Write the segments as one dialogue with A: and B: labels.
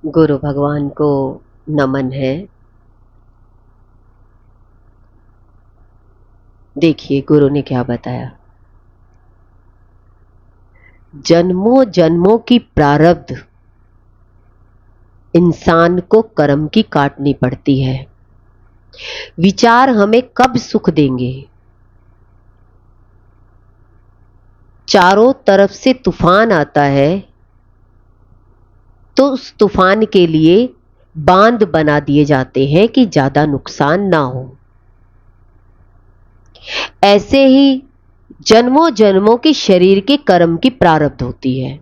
A: गुरु भगवान को नमन है। देखिए गुरु ने क्या बताया। जन्मों जन्मों की प्रारब्ध इंसान को कर्म की काटनी पड़ती है। विचार हमें कब सुख देंगे? चारों तरफ से तूफान आता है तो उस तूफान के लिए बांध बना दिए जाते हैं कि ज्यादा नुकसान ना हो। ऐसे ही जन्मों जन्मों की शरीर के कर्म की प्रारब्ध होती है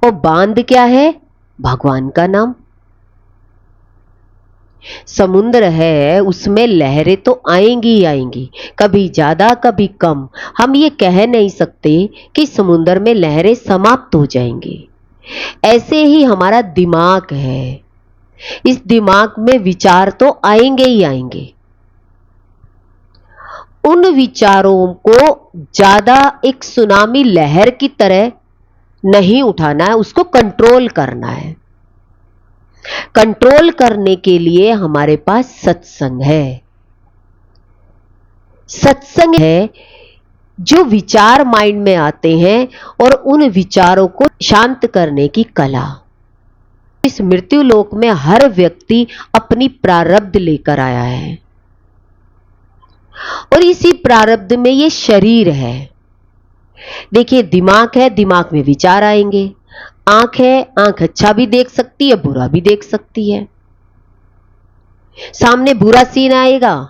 A: और बांध क्या है? भगवान का नाम। समुद्र है, उसमें लहरें तो आएंगी ही आएंगी, कभी ज्यादा कभी कम। हम ये कह नहीं सकते कि समुद्र में लहरें समाप्त हो जाएंगी। ऐसे ही हमारा दिमाग है, इस दिमाग में विचार तो आएंगे ही आएंगे। उन विचारों को ज्यादा एक सुनामी लहर की तरह नहीं उठाना है, उसको कंट्रोल करना है। कंट्रोल करने के लिए हमारे पास सत्संग है। सत्संग है जो विचार माइंड में आते हैं और उन विचारों को शांत करने की कला। इस मृत्यु लोक में हर व्यक्ति अपनी प्रारब्ध लेकर आया है और इसी प्रारब्ध में ये शरीर है। देखिए दिमाग है, दिमाग में विचार आएंगे। आंख है, आंख अच्छा भी देख सकती है, बुरा भी देख सकती है। सामने बुरा सीन आएगा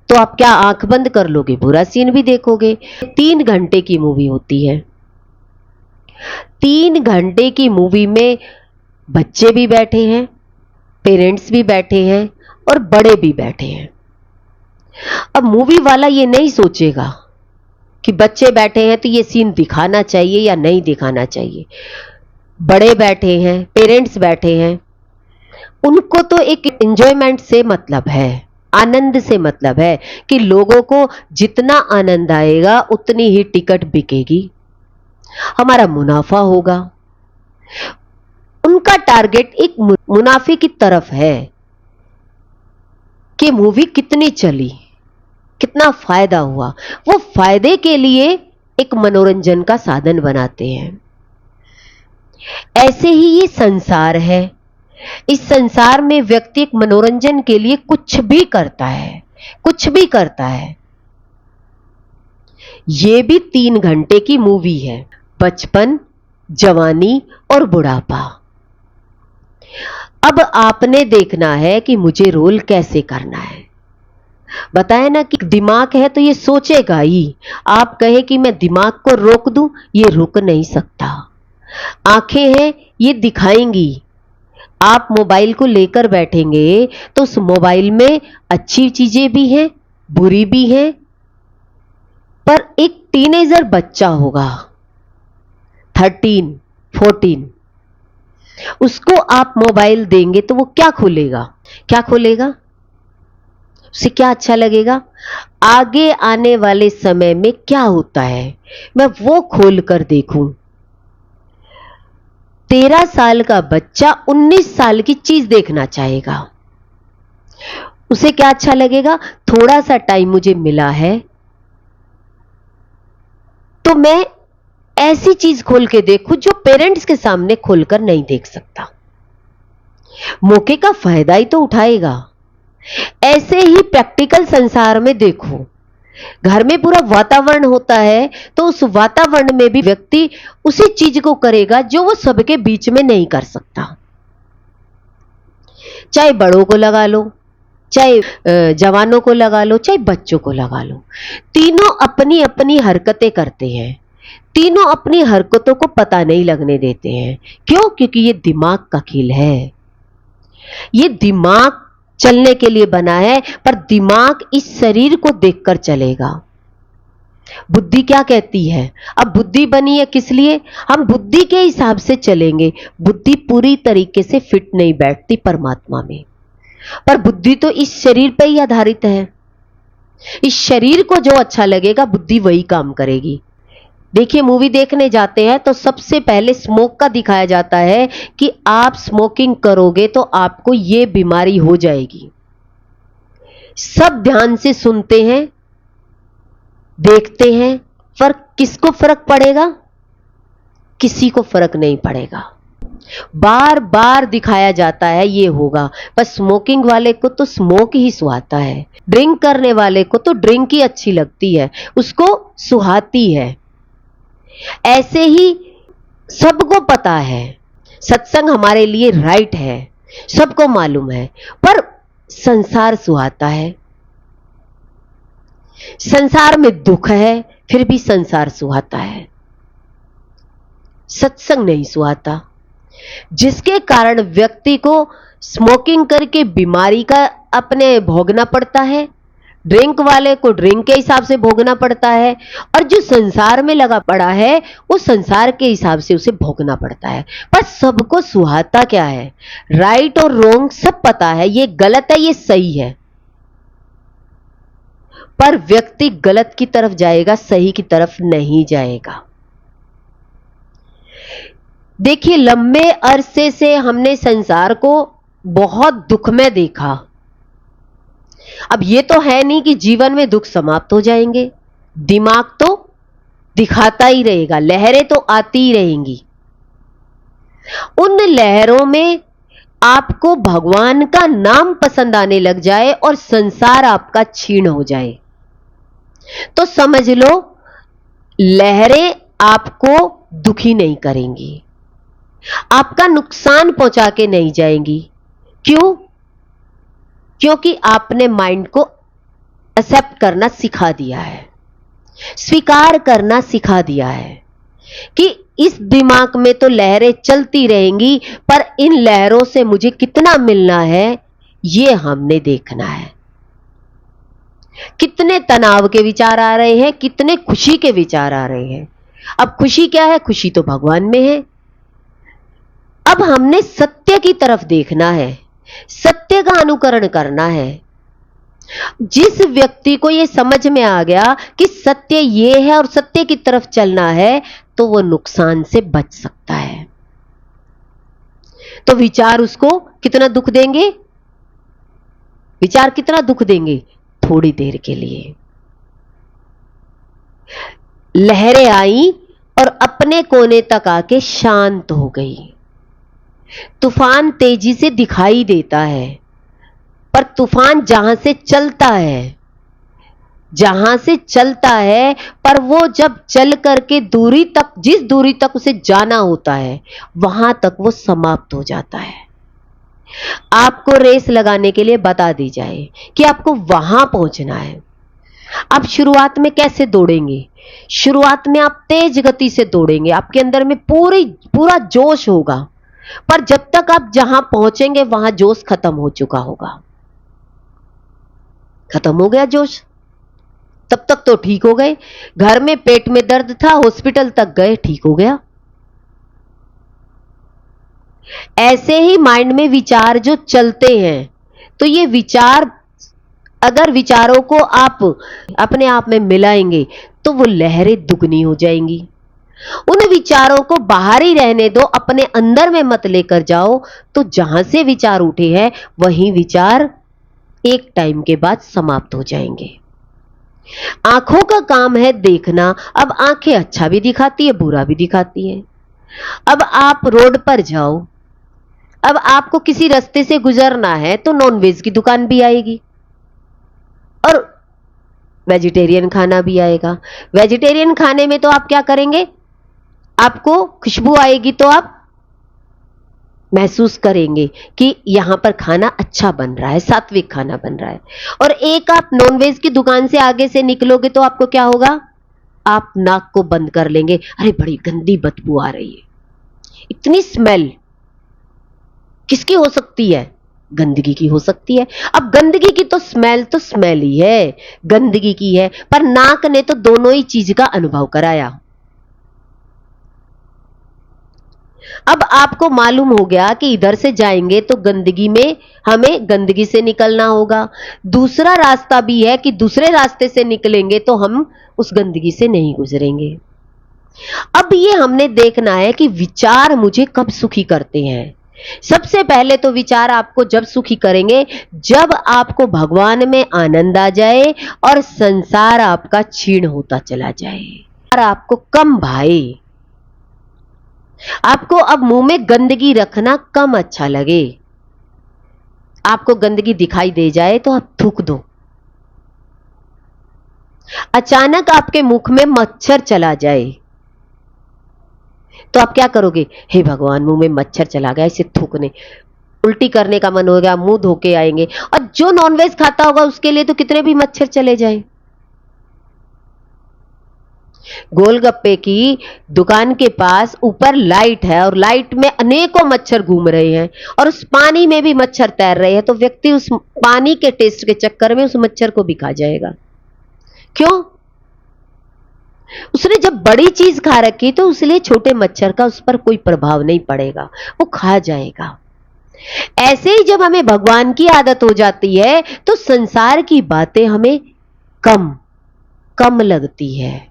A: तो आप क्या आंख बंद कर लोगे? बुरा सीन भी देखोगे। 3 घंटे की मूवी होती है। 3 घंटे की मूवी में बच्चे भी बैठे हैं, पेरेंट्स भी बैठे हैं और बड़े भी बैठे हैं। अब मूवी वाला ये नहीं सोचेगा कि बच्चे बैठे हैं तो ये सीन दिखाना चाहिए या नहीं दिखाना चाहिए। बड़े बैठे हैं, पेरेंट्स बैठे हैं, उनको तो एक एंजॉयमेंट से मतलब है, आनंद से मतलब है कि लोगों को जितना आनंद आएगा उतनी ही टिकट बिकेगी, हमारा मुनाफा होगा। उनका टारगेट एक मुनाफे की तरफ है कि मूवी कितनी चली, कितना फायदा हुआ। वो फायदे के लिए एक मनोरंजन का साधन बनाते हैं। ऐसे ही ये संसार है। इस संसार में व्यक्ति एक मनोरंजन के लिए कुछ भी करता है, कुछ भी करता है। ये भी 3 घंटे की मूवी है। बचपन, जवानी और बुढ़ापा। अब आपने देखना है कि मुझे रोल कैसे करना है। बताया ना कि दिमाग है तो ये सोचेगा ही। आप कहे कि मैं दिमाग को रोक दूं, ये रुक नहीं सकता। आंखें हैं, ये दिखाएंगी। आप मोबाइल को लेकर बैठेंगे तो उस मोबाइल में अच्छी चीजें भी हैं, बुरी भी हैं। पर एक टीनेजर बच्चा होगा 13, 14, उसको आप मोबाइल देंगे तो वो क्या खोलेगा? क्या खोलेगा? उसे क्या अच्छा लगेगा? आगे आने वाले समय में क्या होता है मैं वो खोल कर देखूं। 13 साल का बच्चा 19 साल की चीज देखना चाहेगा। उसे क्या अच्छा लगेगा? थोड़ा सा टाइम मुझे मिला है तो मैं ऐसी चीज खोल के देखूं जो पेरेंट्स के सामने खोलकर नहीं देख सकता। मौके का फायदा ही तो उठाएगा। ऐसे ही प्रैक्टिकल संसार में देखो, घर में पूरा वातावरण होता है तो उस वातावरण में भी व्यक्ति उसी चीज को करेगा जो वो सबके बीच में नहीं कर सकता। चाहे बड़ों को लगा लो, चाहे जवानों को लगा लो, चाहे बच्चों को लगा लो, तीनों अपनी अपनी हरकतें करते हैं। तीनों अपनी हरकतों को पता नहीं लगने देते हैं। क्यों? क्योंकि ये दिमाग का खेल है। ये दिमाग चलने के लिए बना है, पर दिमाग इस शरीर को देखकर चलेगा। बुद्धि क्या कहती है? अब बुद्धि बनी है किस लिए? हम बुद्धि के हिसाब से चलेंगे। बुद्धि पूरी तरीके से फिट नहीं बैठती परमात्मा में, पर बुद्धि तो इस शरीर पर ही आधारित है। इस शरीर को जो अच्छा लगेगा बुद्धि वही काम करेगी। देखिए, मूवी देखने जाते हैं तो सबसे पहले स्मोक का दिखाया जाता है कि आप स्मोकिंग करोगे तो आपको ये बीमारी हो जाएगी। सब ध्यान से सुनते हैं, देखते हैं, किसको फर्क पड़ेगा? किसी को फर्क नहीं पड़ेगा। बार बार दिखाया जाता है ये होगा, पर स्मोकिंग वाले को तो स्मोक ही सुहाता है, ड्रिंक करने वाले को तो ड्रिंक ही अच्छी लगती है, उसको सुहाती है। ऐसे ही सबको पता है सत्संग हमारे लिए राइट है, सबको मालूम है, पर संसार सुहाता है। संसार में दुख है, फिर भी संसार सुहाता है, सत्संग नहीं सुहाता। जिसके कारण व्यक्ति को स्मोकिंग करके बीमारी का अपने भोगना पड़ता है, ड्रिंक वाले को ड्रिंक के हिसाब से भोगना पड़ता है, और जो संसार में लगा पड़ा है वो संसार के हिसाब से उसे भोगना पड़ता है। पर सबको सुहाता क्या है? राइट और रॉन्ग सब पता है, ये गलत है, ये सही है, पर व्यक्ति गलत की तरफ जाएगा, सही की तरफ नहीं जाएगा। देखिए, लंबे अरसे से हमने संसार को बहुत दुख में देखा। अब ये तो है नहीं कि जीवन में दुख समाप्त हो जाएंगे, दिमाग तो दिखाता ही रहेगा, लहरें तो आती ही रहेंगी। उन लहरों में आपको भगवान का नाम पसंद आने लग जाए और संसार आपका छीन हो जाए, तो समझ लो लहरें आपको दुखी नहीं करेंगी, आपका नुकसान पहुंचा के नहीं जाएंगी। क्यों? क्योंकि आपने माइंड को एक्सेप्ट करना सिखा दिया है, स्वीकार करना सिखा दिया है कि इस दिमाग में तो लहरें चलती रहेंगी, पर इन लहरों से मुझे कितना मिलना है ये हमने देखना है। कितने तनाव के विचार आ रहे हैं, कितने खुशी के विचार आ रहे हैं। अब खुशी क्या है? खुशी तो भगवान में है। अब हमने सत्य की तरफ देखना है, सत्य का अनुकरण करना है। जिस व्यक्ति को यह समझ में आ गया कि सत्य ये है और सत्य की तरफ चलना है, तो वो नुकसान से बच सकता है। तो विचार उसको कितना दुख देंगे? विचार कितना दुख देंगे? थोड़ी देर के लिए। लहरें आई और अपने कोने तक आके शांत हो गई। तूफान तेजी से दिखाई देता है, पर तूफान जहां से चलता है, पर वो जब चल करके दूरी तक, जिस दूरी तक उसे जाना होता है, वहां तक वो समाप्त हो जाता है। आपको रेस लगाने के लिए बता दी जाए कि आपको वहां पहुंचना है, आप शुरुआत में कैसे दौड़ेंगे? शुरुआत में आप तेज गति से दौड़ेंगे, आपके अंदर में पूरा जोश होगा, पर जब तक आप जहां पहुंचेंगे वहां जोश खत्म हो चुका होगा। खत्म हो गया जोश, तब तक तो ठीक हो गए। घर में पेट में दर्द था, हॉस्पिटल तक गए, ठीक हो गया। ऐसे ही माइंड में विचार जो चलते हैं, तो ये विचार, अगर विचारों को आप अपने आप में मिलाएंगे तो वो लहरें दुगनी हो जाएंगी। उन विचारों को बाहर ही रहने दो, अपने अंदर में मत लेकर जाओ, तो जहां से विचार उठे हैं वही विचार एक टाइम के बाद समाप्त हो जाएंगे। आंखों का काम है देखना। अब आंखें अच्छा भी दिखाती है, बुरा भी दिखाती है। अब आप रोड पर जाओ, अब आपको किसी रास्ते से गुजरना है तो नॉनवेज की दुकान भी आएगी और वेजिटेरियन खाना भी आएगा। वेजिटेरियन खाने में तो आप क्या करेंगे? आपको खुशबू आएगी तो आप महसूस करेंगे कि यहां पर खाना अच्छा बन रहा है, सात्विक खाना बन रहा है। और एक आप नॉनवेज की दुकान से आगे से निकलोगे तो आपको क्या होगा? आप नाक को बंद कर लेंगे, अरे बड़ी गंदी बदबू आ रही है, इतनी स्मेल किसकी हो सकती है? गंदगी की हो सकती है। अब गंदगी की तो स्मेल ही है, गंदगी की है, पर नाक ने तो दोनों ही चीज का अनुभव कराया। अब आपको मालूम हो गया कि इधर से जाएंगे तो गंदगी में हमें गंदगी से निकलना होगा। दूसरा रास्ता भी है कि दूसरे रास्ते से निकलेंगे तो हम उस गंदगी से नहीं गुजरेंगे। अब ये हमने देखना है कि विचार मुझे कब सुखी करते हैं। सबसे पहले तो विचार आपको जब सुखी करेंगे जब आपको भगवान में आनंद आ जाए और संसार आपका क्षीण होता चला जाए और आपको कम भाए। आपको अब मुंह में गंदगी रखना कम अच्छा लगे। आपको गंदगी दिखाई दे जाए तो आप थूक दो। अचानक आपके मुख में मच्छर चला जाए तो आप क्या करोगे? हे भगवान, मुंह में मच्छर चला गया, इसे थूकने, उल्टी करने का मन होगा, मुंह धो के आएंगे। और जो नॉनवेज खाता होगा उसके लिए तो कितने भी मच्छर चले जाए। गोलगप्पे की दुकान के पास ऊपर लाइट है और लाइट में अनेकों मच्छर घूम रहे हैं और उस पानी में भी मच्छर तैर रहे हैं, तो व्यक्ति उस पानी के टेस्ट के चक्कर में उस मच्छर को भी खा जाएगा। क्यों? उसने जब बड़ी चीज खा रखी तो उसलिए छोटे मच्छर का उस पर कोई प्रभाव नहीं पड़ेगा, वो खा जाएगा। ऐसे ही जब हमें भगवान की आदत हो जाती है तो संसार की बातें हमें कम कम लगती है,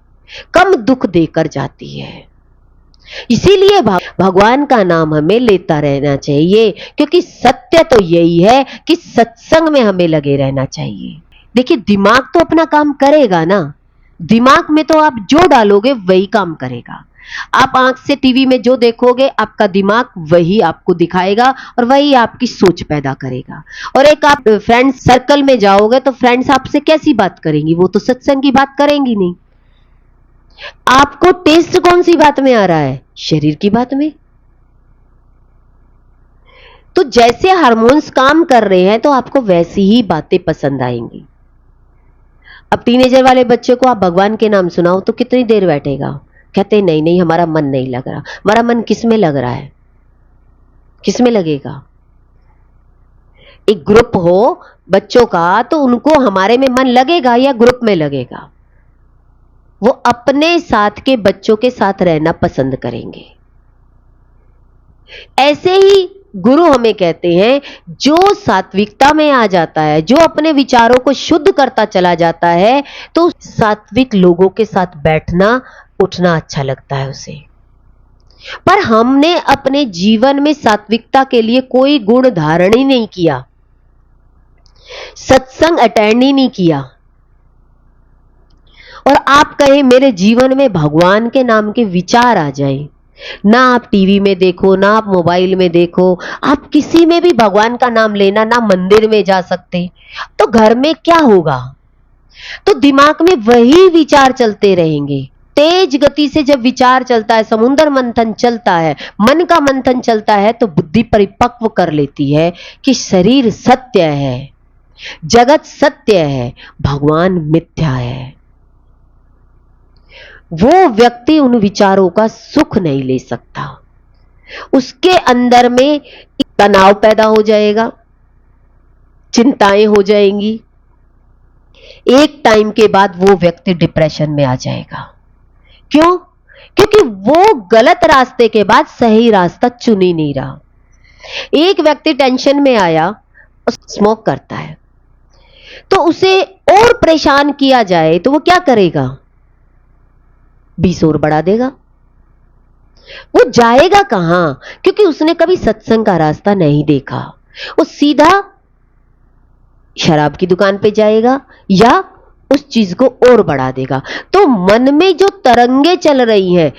A: कम दुख देकर जाती है। इसीलिए भगवान का नाम हमें लेता रहना चाहिए, क्योंकि सत्य तो यही है कि सत्संग में हमें लगे रहना चाहिए। देखिए, दिमाग तो अपना काम करेगा ना, दिमाग में तो आप जो डालोगे वही काम करेगा। आप आंख से टीवी में जो देखोगे आपका दिमाग वही आपको दिखाएगा और वही आपकी सोच पैदा करेगा। और एक आप फ्रेंड्स सर्कल में जाओगे तो फ्रेंड्स आपसे कैसी बात करेंगी? वो तो सत्संग की बात करेंगी नहीं। आपको टेस्ट कौन सी बात में आ रहा है? शरीर की बात में। तो जैसे हार्मोन्स काम कर रहे हैं तो आपको वैसी ही बातें पसंद आएंगी। अब टीनेजर वाले बच्चे को आप भगवान के नाम सुनाओ तो कितनी देर बैठेगा? कहते नहीं नहीं, हमारा मन नहीं लग रहा। हमारा मन किस में लग रहा है? किस में लगेगा? एक ग्रुप हो बच्चों का तो उनको हमारे में मन लगेगा या ग्रुप में लगेगा? वो अपने साथ के बच्चों के साथ रहना पसंद करेंगे। ऐसे ही गुरु हमें कहते हैं, जो सात्विकता में आ जाता है, जो अपने विचारों को शुद्ध करता चला जाता है, तो सात्विक लोगों के साथ बैठना उठना अच्छा लगता है उसे। पर हमने अपने जीवन में सात्विकता के लिए कोई गुण धारण ही नहीं किया, सत्संग अटेंड ही नहीं किया। और आप कहें मेरे जीवन में भगवान के नाम के विचार आ जाए, ना आप टीवी में देखो, ना आप मोबाइल में देखो, आप किसी में भी भगवान का नाम लेना, ना मंदिर में जा सकते, तो घर में क्या होगा? तो दिमाग में वही विचार चलते रहेंगे। तेज गति से जब विचार चलता है, समुद्र मंथन चलता है, मन का मंथन चलता है, तो बुद्धि परिपक्व कर लेती है कि शरीर सत्य है, जगत सत्य है, भगवान मिथ्या है। वो व्यक्ति उन विचारों का सुख नहीं ले सकता। उसके अंदर में तनाव पैदा हो जाएगा, चिंताएं हो जाएंगी। एक टाइम के बाद वो व्यक्ति डिप्रेशन में आ जाएगा। क्यों? क्योंकि वो गलत रास्ते के बाद सही रास्ता चुन ही नहीं रहा। एक व्यक्ति टेंशन में आया और स्मोक करता है, तो उसे और परेशान किया जाए तो वो क्या करेगा? 20 और बढ़ा देगा। वो जाएगा कहां? क्योंकि उसने कभी सत्संग का रास्ता नहीं देखा। वो सीधा शराब की दुकान पे जाएगा या उस चीज को और बढ़ा देगा। तो मन में जो तरंगे चल रही हैं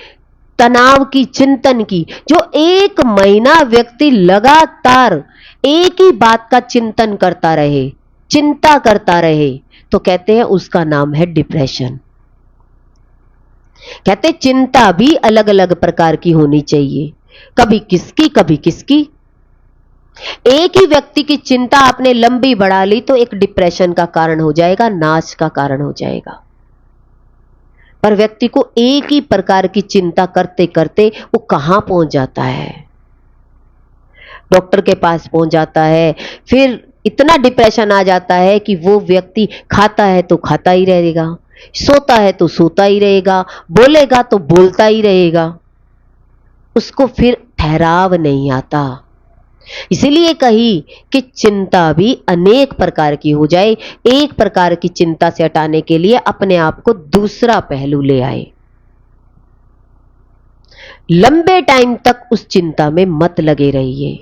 A: तनाव की, चिंतन की, जो 1 महीना व्यक्ति लगातार एक ही बात का चिंतन करता रहे, चिंता करता रहे, तो कहते हैं उसका नाम है डिप्रेशन। कहते चिंता भी अलग अलग प्रकार की होनी चाहिए, कभी किसकी कभी किसकी। एक ही व्यक्ति की चिंता आपने लंबी बढ़ा ली तो एक डिप्रेशन का कारण हो जाएगा, नाश का कारण हो जाएगा। पर व्यक्ति को एक ही प्रकार की चिंता करते करते वो कहां पहुंच जाता है? डॉक्टर के पास पहुंच जाता है, फिर इतना डिप्रेशन आ जाता है कि वो व्यक्ति खाता है तो खाता ही रहेगा, सोता है तो सोता ही रहेगा, बोलेगा तो बोलता ही रहेगा, उसको फिर ठहराव नहीं आता। इसीलिए कही कि चिंता भी अनेक प्रकार की हो जाए, एक प्रकार की चिंता से हटाने के लिए अपने आप को दूसरा पहलू ले आए। लंबे टाइम तक उस चिंता में मत लगे रहिए।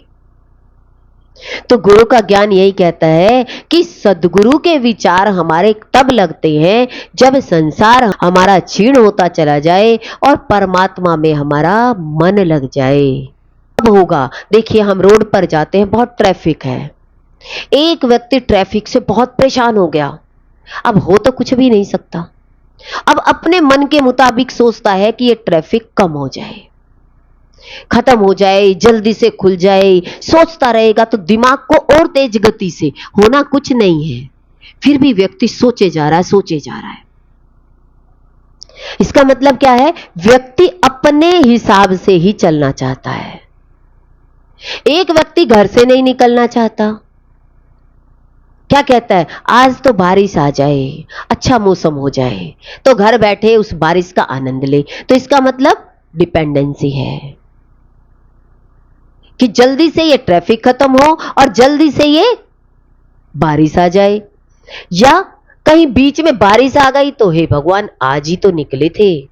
A: तो गुरु का ज्ञान यही कहता है कि सद्गुरु के विचार हमारे तब लगते हैं जब संसार हमारा क्षीण होता चला जाए और परमात्मा में हमारा मन लग जाए। अब होगा, देखिए हम रोड पर जाते हैं, बहुत ट्रैफिक है, एक व्यक्ति ट्रैफिक से बहुत परेशान हो गया, अब हो तो कुछ भी नहीं सकता, अब अपने मन के मुताबिक सोचता है कि ये ट्रैफिक कम हो जाए, खत्म हो जाए, जल्दी से खुल जाए, सोचता रहेगा तो दिमाग को और तेज गति से, होना कुछ नहीं है, फिर भी व्यक्ति सोचे जा रहा है, सोचे जा रहा है। इसका मतलब क्या है? व्यक्ति अपने हिसाब से ही चलना चाहता है। एक व्यक्ति घर से नहीं निकलना चाहता, क्या कहता है, आज तो बारिश आ जाए, अच्छा मौसम हो जाए, तो घर बैठे उस बारिश का आनंद ले। तो इसका मतलब डिपेंडेंसी है कि जल्दी से ये ट्रैफिक खत्म हो और जल्दी से ये बारिश आ जाए। या कहीं बीच में बारिश आ गई तो हे भगवान, आज ही तो निकले थे,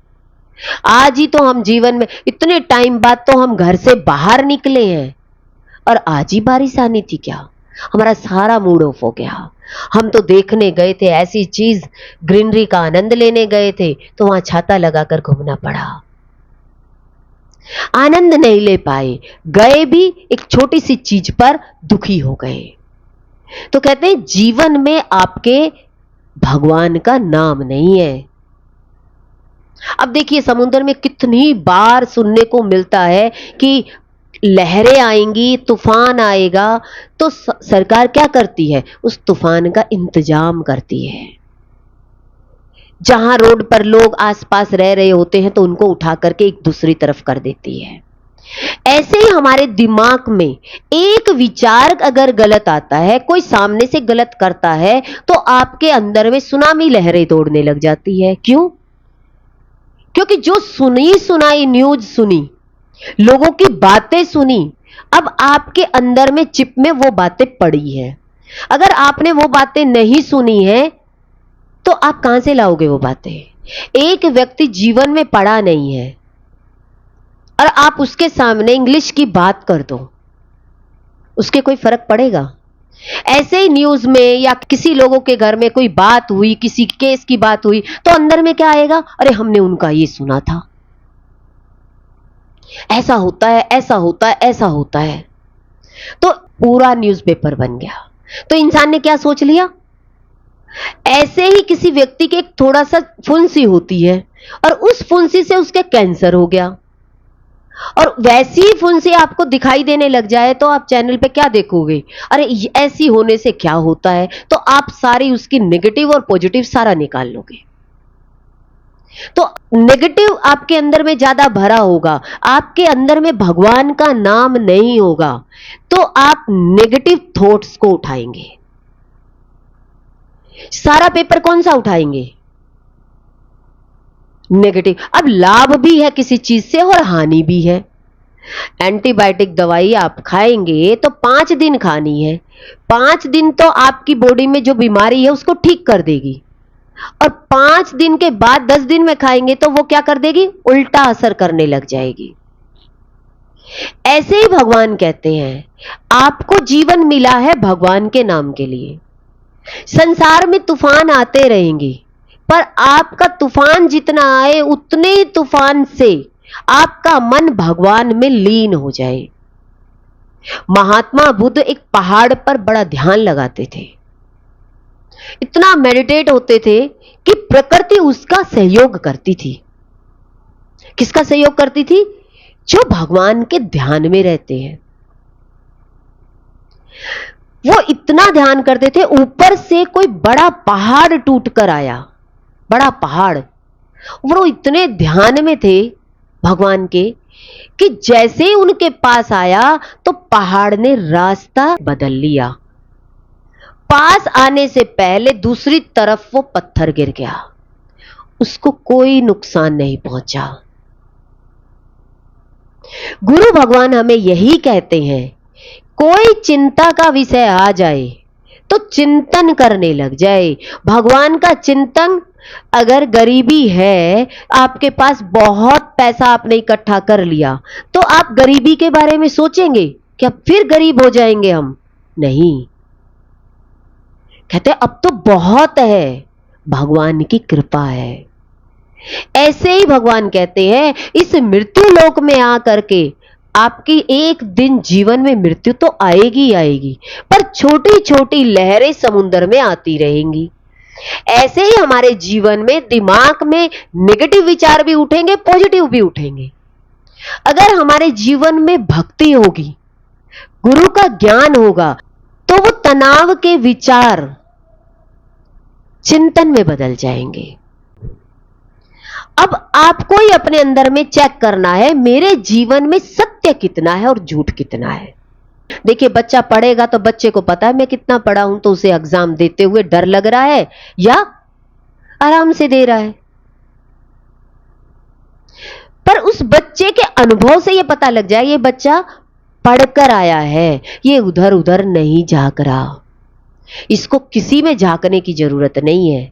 A: आज ही तो हम जीवन में इतने टाइम बाद तो हम घर से बाहर निकले हैं और आज ही बारिश आनी थी क्या? हमारा सारा मूड ऑफ हो गया। हम तो देखने गए थे ऐसी चीज, ग्रीनरी का आनंद लेने गए थे, तो वहां छाता लगाकर घूमना पड़ा, आनंद नहीं ले पाए, गए भी एक छोटी सी चीज पर दुखी हो गए। तो कहते हैं जीवन में आपके भगवान का नाम नहीं है। अब देखिए समुद्र में कितनी बार सुनने को मिलता है कि लहरें आएंगी, तूफान आएगा, तो सरकार क्या करती है? उस तूफान का इंतजाम करती है। जहां रोड पर लोग आसपास रह रहे होते हैं तो उनको उठा करके एक दूसरी तरफ कर देती है। ऐसे ही हमारे दिमाग में एक विचार अगर गलत आता है, कोई सामने से गलत करता है, तो आपके अंदर में सुनामी लहरें दौड़ने लग जाती है। क्यों? क्योंकि जो सुनी सुनाई न्यूज सुनी, लोगों की बातें सुनी, अब आपके अंदर में चिप में वो बातें पड़ी है। अगर आपने वो बातें नहीं सुनी है तो आप कहां से लाओगे वो बातें? एक व्यक्ति जीवन में पढ़ा नहीं है और आप उसके सामने इंग्लिश की बात कर दो, उसके कोई फर्क पड़ेगा? ऐसे ही न्यूज में या किसी लोगों के घर में कोई बात हुई, किसी केस की बात हुई, तो अंदर में क्या आएगा? अरे हमने उनका ये सुना था, ऐसा होता है, ऐसा होता है, ऐसा होता है, तो पूरा न्यूज़पेपर बन गया। तो इंसान ने क्या सोच लिया? ऐसे ही किसी व्यक्ति के एक थोड़ा सा फुंसी होती है और उस फुंसी से उसके कैंसर हो गया, और वैसी ही फुंसी आपको दिखाई देने लग जाए तो आप चैनल पे क्या देखोगे? अरे ऐसी होने से क्या होता है, तो आप सारी उसकी नेगेटिव और पॉजिटिव सारा निकाल लोगे। तो नेगेटिव आपके अंदर में ज्यादा भरा होगा, आपके अंदर में भगवान का नाम नहीं होगा, तो आप नेगेटिव थॉट्स को उठाएंगे। सारा पेपर कौन सा उठाएंगे? नेगेटिव। अब लाभ भी है किसी चीज से और हानि भी है। एंटीबायोटिक दवाई आप खाएंगे तो 5 दिन खानी है, 5 दिन तो आपकी बॉडी में जो बीमारी है उसको ठीक कर देगी, और 5 दिन के बाद 10 दिन में खाएंगे तो वो क्या कर देगी? उल्टा असर करने लग जाएगी। ऐसे ही भगवान कहते हैं आपको जीवन मिला है भगवान के नाम के लिए। संसार में तूफान आते रहेंगे, पर आपका तूफान जितना आए उतने तूफान से आपका मन भगवान में लीन हो जाए। महात्मा बुद्ध एक पहाड़ पर बड़ा ध्यान लगाते थे, इतना मेडिटेट होते थे कि प्रकृति उसका सहयोग करती थी। किसका सहयोग करती थी? जो भगवान के ध्यान में रहते हैं। वो इतना ध्यान करते थे, ऊपर से कोई बड़ा पहाड़ टूट कर आया, बड़ा पहाड़, वो इतने ध्यान में थे भगवान के कि जैसे ही उनके पास आया तो पहाड़ ने रास्ता बदल लिया। पास आने से पहले दूसरी तरफ वो पत्थर गिर गया, उसको कोई नुकसान नहीं पहुंचा। गुरु भगवान हमें यही कहते हैं, कोई चिंता का विषय आ जाए तो चिंतन करने लग जाए। भगवान का चिंतन अगर गरीबी है, आपके पास बहुत पैसा आपने इकट्ठा कर लिया, तो आप गरीबी के बारे में सोचेंगे कि अब फिर गरीब हो जाएंगे हम? नहीं। कहते अब तो बहुत है, भगवान की कृपा है। ऐसे ही भगवान कहते हैं इस मृत्यु लोक में आकर के आपकी एक दिन जीवन में मृत्यु तो आएगी ही आएगी, पर छोटी छोटी लहरें समुद्र में आती रहेंगी। ऐसे ही हमारे जीवन में दिमाग में नेगेटिव विचार भी उठेंगे, पॉजिटिव भी उठेंगे। अगर हमारे जीवन में भक्ति होगी, गुरु का ज्ञान होगा, तो वो तनाव के विचार चिंतन में बदल जाएंगे। अब आपको ही अपने अंदर में चेक करना है, मेरे जीवन में सत्य कितना है और झूठ कितना है। देखिए, बच्चा पढ़ेगा तो बच्चे को पता है मैं कितना पढ़ा हूं, तो उसे एग्जाम देते हुए डर लग रहा है या आराम से दे रहा है। पर उस बच्चे के अनुभव से यह पता लग जाए ये बच्चा पढ़कर आया है, ये उधर उधर नहीं झांक रहा, इसको किसी में झांकने की जरूरत नहीं है।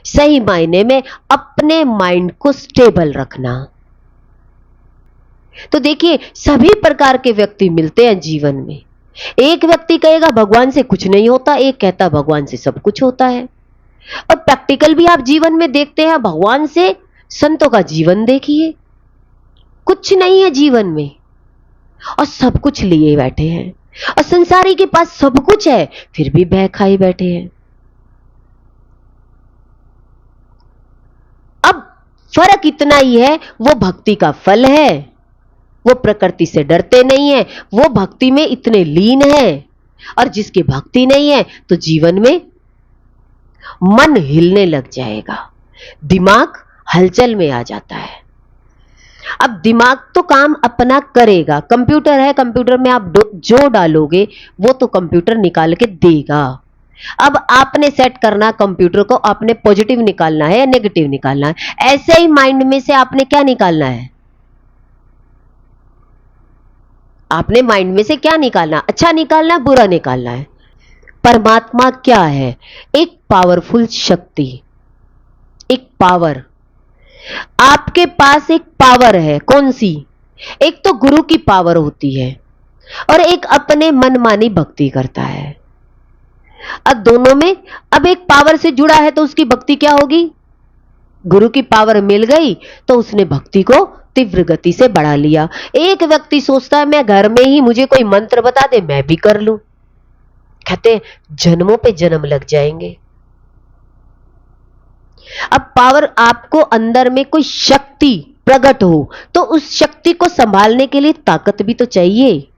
A: सही मायने में अपने माइंड को स्टेबल रखना। तो देखिए, सभी प्रकार के व्यक्ति मिलते हैं जीवन में। एक व्यक्ति कहेगा भगवान से कुछ नहीं होता, एक कहता भगवान से सब कुछ होता है। और प्रैक्टिकल भी आप जीवन में देखते हैं, भगवान से संतों का जीवन देखिए, कुछ नहीं है जीवन में और सब कुछ लिए बैठे हैं। और संसारी के पास सब कुछ है, फिर भी बह खाई बैठे हैं। अब फर्क इतना ही है, वो भक्ति का फल है, वो प्रकृति से डरते नहीं है, वो भक्ति में इतने लीन है। और जिसकी भक्ति नहीं है तो जीवन में मन हिलने लग जाएगा, दिमाग हलचल में आ जाता है। अब दिमाग तो काम अपना करेगा, कंप्यूटर है, कंप्यूटर में आप जो डालोगे वो तो कंप्यूटर निकाल के देगा। अब आपने सेट करना कंप्यूटर को, आपने पॉजिटिव निकालना है या नेगेटिव निकालना है। ऐसे ही माइंड में से आपने क्या निकालना है, आपने माइंड में से क्या निकालना, अच्छा निकालना है, बुरा निकालना है। परमात्मा क्या है? एक पावरफुल शक्ति, एक पावर। आपके पास एक पावर है, कौन सी? एक तो गुरु की पावर होती है और एक अपने मनमानी भक्ति करता है। अब दोनों में, अब एक पावर से जुड़ा है तो उसकी भक्ति क्या होगी? गुरु की पावर मिल गई तो उसने भक्ति को तीव्र गति से बढ़ा लिया। एक व्यक्ति सोचता है मैं घर में ही मुझे कोई मंत्र बता दे मैं भी कर लूं, कहते जन्मों पे जन्म लग जाएंगे। अब पावर, आपको अंदर में कोई शक्ति प्रकट हो तो उस शक्ति को संभालने के लिए ताकत भी तो चाहिए।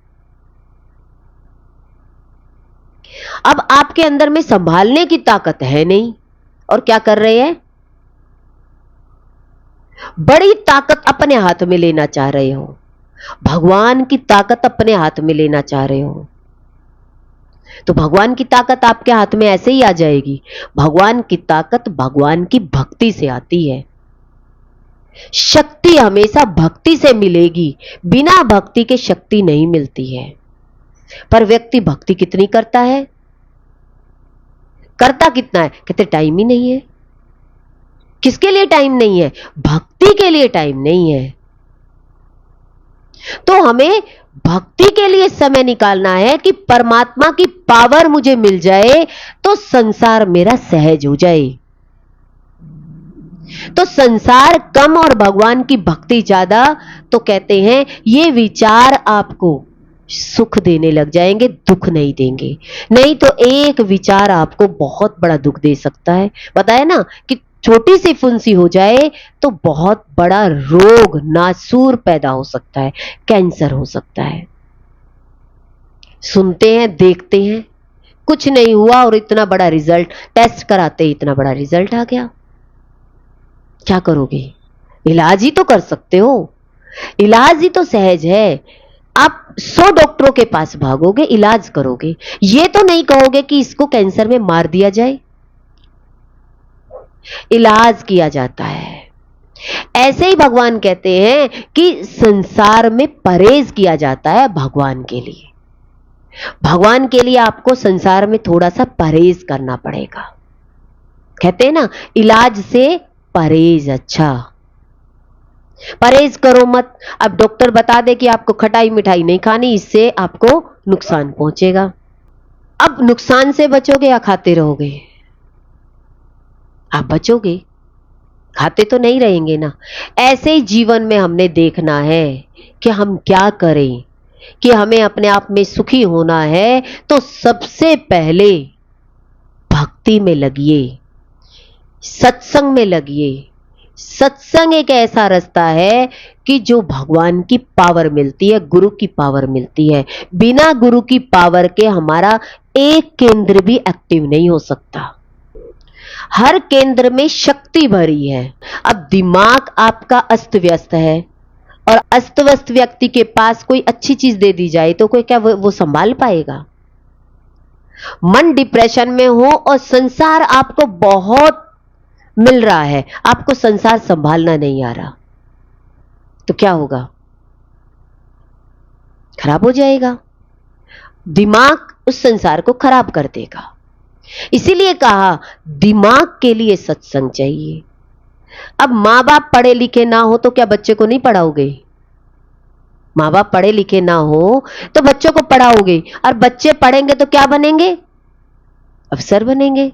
A: अब आपके अंदर में संभालने की ताकत है नहीं, और क्या कर रहे हैं? बड़ी ताकत अपने हाथ में लेना चाह रहे हो, भगवान की ताकत अपने हाथ में लेना चाह रहे हो। तो भगवान की ताकत आपके हाथ में ऐसे ही आ जाएगी। भगवान की ताकत भगवान की भक्ति से आती है। शक्ति हमेशा भक्ति से मिलेगी, बिना भक्ति के शक्ति नहीं मिलती है। पर व्यक्ति भक्ति कितनी करता है? करता कितना है? कहते टाइम ही नहीं है। किसके लिए टाइम नहीं है? भक्ति के लिए टाइम नहीं है। तो हमें भक्ति के लिए समय निकालना है कि परमात्मा की पावर मुझे मिल जाए तो संसार मेरा सहज हो जाए। तो संसार कम और भगवान की भक्ति ज्यादा, तो कहते हैं ये विचार आपको सुख देने लग जाएंगे, दुख नहीं देंगे। नहीं तो एक विचार आपको बहुत बड़ा दुख दे सकता है। बताया ना कि छोटी सी फुंसी हो जाए तो बहुत बड़ा रोग, नासूर पैदा हो सकता है, कैंसर हो सकता है। सुनते हैं, देखते हैं, कुछ नहीं हुआ और इतना बड़ा रिजल्ट, टेस्ट कराते ही इतना बड़ा रिजल्ट आ गया। क्या करोगे? इलाज ही तो कर सकते हो, इलाज ही तो सहज है। आप 100 डॉक्टरों के पास भागोगे, इलाज करोगे, ये तो नहीं कहोगे कि इसको कैंसर में मार दिया जाए। इलाज किया जाता है। ऐसे ही भगवान कहते हैं कि संसार में परहेज किया जाता है भगवान के लिए। भगवान के लिए आपको संसार में थोड़ा सा परहेज करना पड़ेगा। कहते हैं ना, इलाज से परहेज अच्छा। परहेज करो मत। अब डॉक्टर बता दे कि आपको खटाई मिठाई नहीं खानी, इससे आपको नुकसान पहुंचेगा। अब नुकसान से बचोगे या खाते रहोगे? आप बचोगे, खाते तो नहीं रहेंगे ना। ऐसे ही जीवन में हमने देखना है कि हम क्या करें। कि हमें अपने आप में सुखी होना है तो सबसे पहले भक्ति में लगिए, सत्संग में लगिए। सत्संग एक ऐसा रास्ता है कि जो भगवान की पावर मिलती है, गुरु की पावर मिलती है। बिना गुरु की पावर के हमारा एक केंद्र भी एक्टिव नहीं हो सकता। हर केंद्र में शक्ति भरी है। अब दिमाग आपका अस्त व्यस्त है और अस्त व्यस्त व्यक्ति के पास कोई अच्छी चीज दे दी जाए तो कोई क्या वो संभाल पाएगा? मन डिप्रेशन में हो और संसार आपको बहुत मिल रहा है, आपको संसार संभालना नहीं आ रहा, तो क्या होगा? खराब हो जाएगा। दिमाग उस संसार को खराब कर देगा। इसीलिए कहा दिमाग के लिए सत्संग चाहिए। अब मां बाप पढ़े लिखे ना हो तो क्या बच्चे को नहीं पढ़ाओगे? मां बाप पढ़े लिखे ना हो तो बच्चों को पढ़ाओगे, और बच्चे पढ़ेंगे तो क्या बनेंगे? अफसर बनेंगे।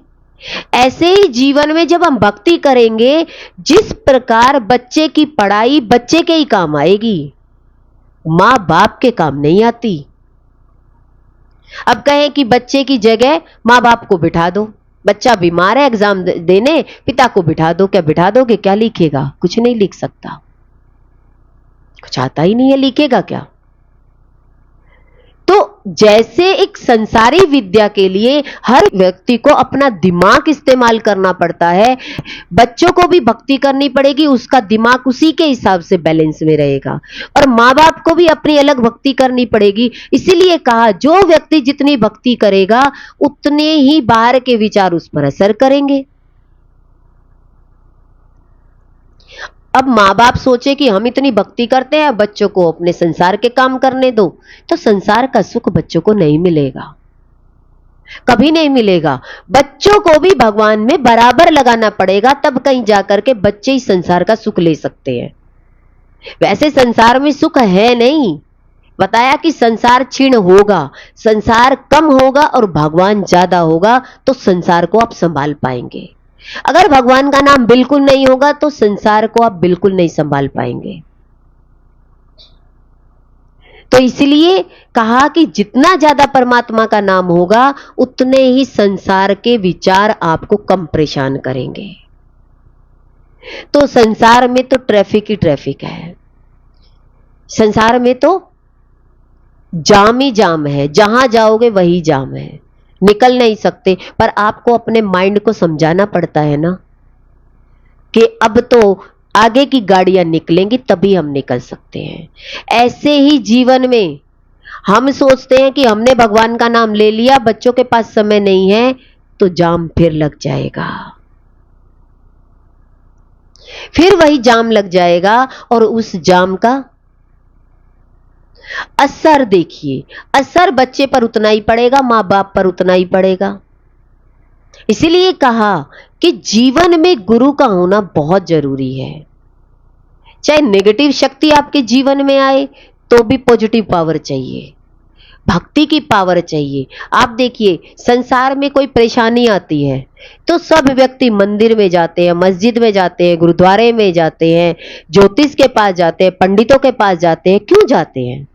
A: ऐसे ही जीवन में जब हम भक्ति करेंगे, जिस प्रकार बच्चे की पढ़ाई बच्चे के ही काम आएगी, मां बाप के काम नहीं आती। अब कहें कि बच्चे की जगह मां बाप को बिठा दो, बच्चा बीमार है एग्जाम देने, पिता को बिठा दो, क्या बिठा दोगे? क्या लिखेगा? कुछ नहीं लिख सकता, कुछ आता ही नहीं है, लिखेगा क्या? तो जैसे एक संसारी विद्या के लिए हर व्यक्ति को अपना दिमाग इस्तेमाल करना पड़ता है, बच्चों को भी भक्ति करनी पड़ेगी, उसका दिमाग उसी के हिसाब से बैलेंस में रहेगा। और माँ बाप को भी अपनी अलग भक्ति करनी पड़ेगी। इसीलिए कहा जो व्यक्ति जितनी भक्ति करेगा उतने ही बाहर के विचार उस पर असर करेंगे। अब माँ बाप सोचे कि हम इतनी भक्ति करते हैं, बच्चों को अपने संसार के काम करने दो, तो संसार का सुख बच्चों को नहीं मिलेगा, कभी नहीं मिलेगा। बच्चों को भी भगवान में बराबर लगाना पड़ेगा, तब कहीं जाकर के बच्चे ही संसार का सुख ले सकते हैं। वैसे संसार में सुख है नहीं। बताया कि संसार क्षीण होगा, संसार कम होगा और भगवान ज्यादा होगा, तो संसार को आप संभाल पाएंगे। अगर भगवान का नाम बिल्कुल नहीं होगा तो संसार को आप बिल्कुल नहीं संभाल पाएंगे। तो इसलिए कहा कि जितना ज्यादा परमात्मा का नाम होगा उतने ही संसार के विचार आपको कम परेशान करेंगे। तो संसार में तो ट्रैफिक ही ट्रैफिक है, संसार में तो जाम ही जाम है, जहां जाओगे वही जाम है, निकल नहीं सकते। पर आपको अपने माइंड को समझाना पड़ता है ना कि अब तो आगे की गाड़ियां निकलेंगी तभी हम निकल सकते हैं। ऐसे ही जीवन में हम सोचते हैं कि हमने भगवान का नाम ले लिया, बच्चों के पास समय नहीं है, तो जाम फिर लग जाएगा, फिर वही जाम लग जाएगा और उस जाम का असर देखिए, असर बच्चे पर उतना ही पड़ेगा, मां बाप पर उतना ही पड़ेगा। इसीलिए कहा कि जीवन में गुरु का होना बहुत जरूरी है। चाहे नेगेटिव शक्ति आपके जीवन में आए तो भी पॉजिटिव पावर चाहिए, भक्ति की पावर चाहिए। आप देखिए संसार में कोई परेशानी आती है तो सब व्यक्ति मंदिर में जाते हैं, मस्जिद में जाते हैं, गुरुद्वारे में जाते हैं, ज्योतिष के पास जाते हैं, पंडितों के पास जाते हैं। क्यों जाते हैं?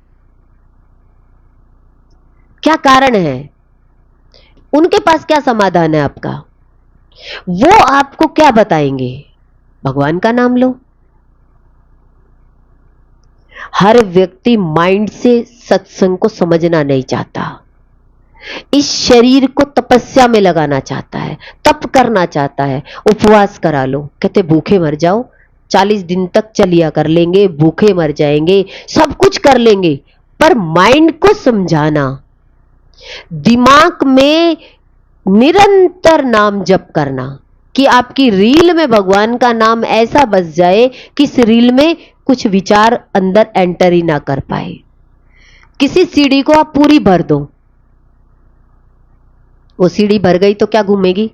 A: क्या कारण है? उनके पास क्या समाधान है आपका? वो आपको क्या बताएंगे? भगवान का नाम लो। हर व्यक्ति माइंड से सत्संग को समझना नहीं चाहता, इस शरीर को तपस्या में लगाना चाहता है, तप करना चाहता है। उपवास करा लो, कहते भूखे मर जाओ, 40 दिन तक चलिया कर लेंगे, भूखे मर जाएंगे, सब कुछ कर लेंगे, पर माइंड को समझाना, दिमाग में निरंतर नाम जप करना कि आपकी रील में भगवान का नाम ऐसा बस जाए कि इस रील में कुछ विचार अंदर एंटर ही ना कर पाए। किसी सीढ़ी को आप पूरी भर दो, वो सीढ़ी भर गई तो क्या घूमेगी?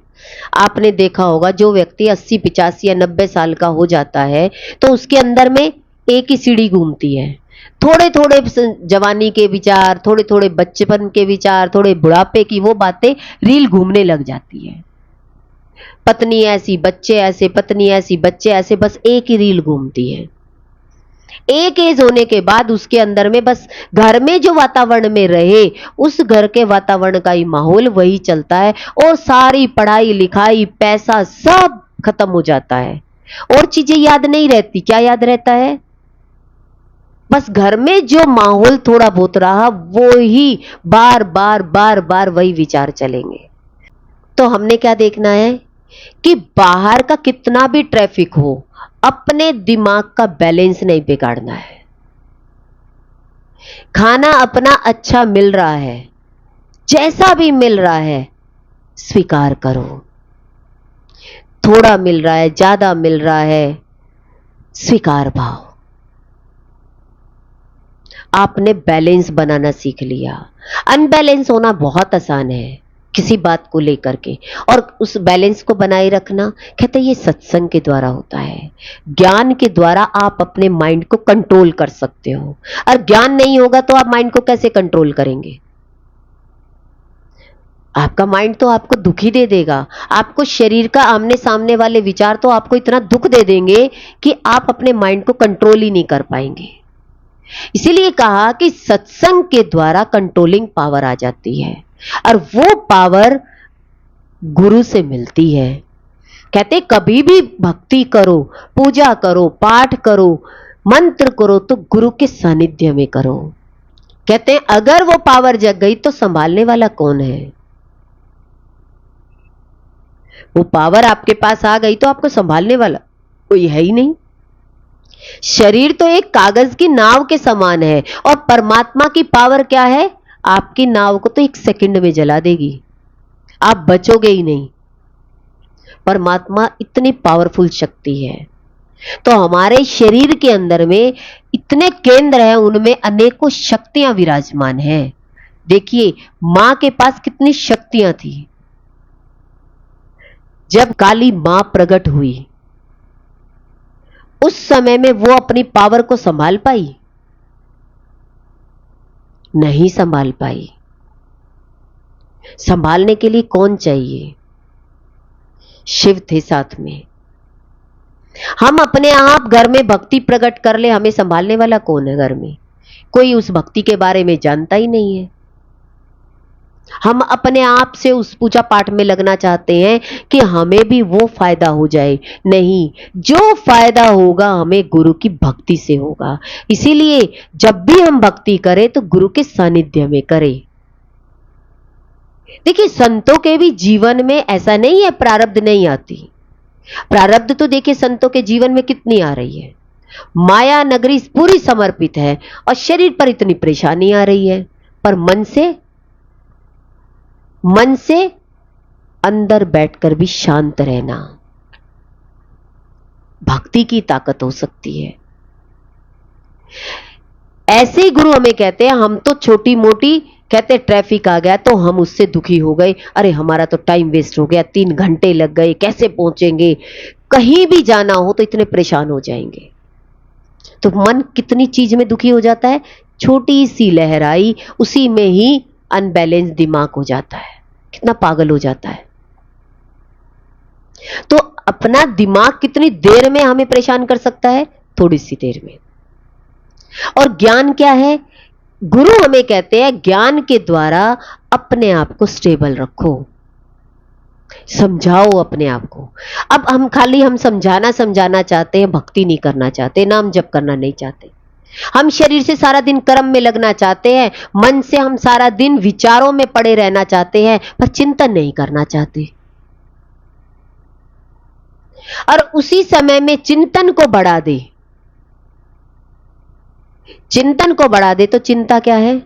A: आपने देखा होगा जो व्यक्ति 80 85 या 90 साल का हो जाता है तो उसके अंदर में एक ही सीढ़ी घूमती है। थोड़े थोड़े जवानी के विचार, थोड़े थोड़े बच्चेपन के विचार, थोड़े बुढ़ापे की वो बातें रील घूमने लग जाती है। पत्नी ऐसी, बच्चे ऐसे, पत्नी ऐसी, बच्चे ऐसे, बस एक ही रील घूमती है। एक एज होने के बाद उसके अंदर में बस घर में जो वातावरण में रहे उस घर के वातावरण का ही माहौल वही चलता है और सारी पढ़ाई लिखाई पैसा सब खत्म हो जाता है और चीजें याद नहीं रहती। क्या याद रहता है? बस घर में जो माहौल थोड़ा बहुत रहा वो ही बार बार बार बार वही विचार चलेंगे। तो हमने क्या देखना है कि बाहर का कितना भी ट्रैफिक हो अपने दिमाग का बैलेंस नहीं बिगाड़ना है। खाना अपना अच्छा मिल रहा है, जैसा भी मिल रहा है स्वीकार करो। थोड़ा मिल रहा है, ज्यादा मिल रहा है, स्वीकार भाव। आपने बैलेंस बनाना सीख लिया। अनबैलेंस होना बहुत आसान है किसी बात को लेकर के, और उस बैलेंस को बनाए रखना कहते हैं ये सत्संग के द्वारा होता है। ज्ञान के द्वारा आप अपने माइंड को कंट्रोल कर सकते हो, और ज्ञान नहीं होगा तो आप माइंड को कैसे कंट्रोल करेंगे? आपका माइंड तो आपको दुख ही दे देगा। आपको शरीर का आमने सामने वाले विचार तो आपको इतना दुख दे देंगे कि आप अपने माइंड को कंट्रोल ही नहीं कर पाएंगे। इसीलिए कहा कि सत्संग के द्वारा कंट्रोलिंग पावर आ जाती है, और वो पावर गुरु से मिलती है। कहते कभी भी भक्ति करो, पूजा करो, पाठ करो, मंत्र करो तो गुरु के सानिध्य में करो। कहते हैं अगर वो पावर जग गई तो संभालने वाला कौन है? वो पावर आपके पास आ गई तो आपको संभालने वाला कोई है ही नहीं। शरीर तो एक कागज की नाव के समान है, और परमात्मा की पावर क्या है? आपकी नाव को तो एक सेकंड में जला देगी, आप बचोगे ही नहीं। परमात्मा इतनी पावरफुल शक्ति है। तो हमारे शरीर के अंदर में इतने केंद्र हैं, उनमें अनेकों शक्तियां विराजमान हैं। देखिए मां के पास कितनी शक्तियां थी। जब काली मां प्रकट हुई उस समय में वो अपनी पावर को संभाल पाई? नहीं संभाल पाई। संभालने के लिए कौन चाहिए? शिव थे साथ में। हम अपने आप घर में भक्ति प्रकट कर ले, हमें संभालने वाला कौन है? घर में कोई उस भक्ति के बारे में जानता ही नहीं है। हम अपने आप से उस पूजा पाठ में लगना चाहते हैं कि हमें भी वो फायदा हो जाए। नहीं, जो फायदा होगा हमें गुरु की भक्ति से होगा। इसीलिए जब भी हम भक्ति करें तो गुरु के सानिध्य में करें। देखिए संतों के भी जीवन में ऐसा नहीं है प्रारब्ध नहीं आती। प्रारब्ध तो देखिए संतों के जीवन में कितनी आ रही है। माया नगरी पूरी समर्पित है और शरीर पर इतनी परेशानी आ रही है, पर मन से अंदर बैठकर भी शांत रहना भक्ति की ताकत हो सकती है। ऐसे ही गुरु हमें कहते हैं, हम तो छोटी मोटी कहते ट्रैफिक आ गया तो हम उससे दुखी हो गए, अरे हमारा तो टाइम वेस्ट हो गया, 3 घंटे लग गए, कैसे पहुंचेंगे, कहीं भी जाना हो तो इतने परेशान हो जाएंगे। तो मन कितनी चीज में दुखी हो जाता है, छोटी सी लहर आई उसी में ही अनबैलेंस दिमाग हो जाता है, कितना पागल हो जाता है। तो अपना दिमाग कितनी देर में हमें परेशान कर सकता है? थोड़ी सी देर में। और ज्ञान क्या है? गुरु हमें कहते हैं ज्ञान के द्वारा अपने आप को स्टेबल रखो, समझाओ अपने आप को। अब हम खाली समझाना चाहते हैं, भक्ति नहीं करना चाहते, नाम जप करना नहीं चाहते। हम शरीर से सारा दिन कर्म में लगना चाहते हैं, मन से हम सारा दिन विचारों में पड़े रहना चाहते हैं, पर चिंतन नहीं करना चाहते। और उसी समय में चिंतन को बढ़ा दे, चिंतन को बढ़ा दे तो चिंता क्या है?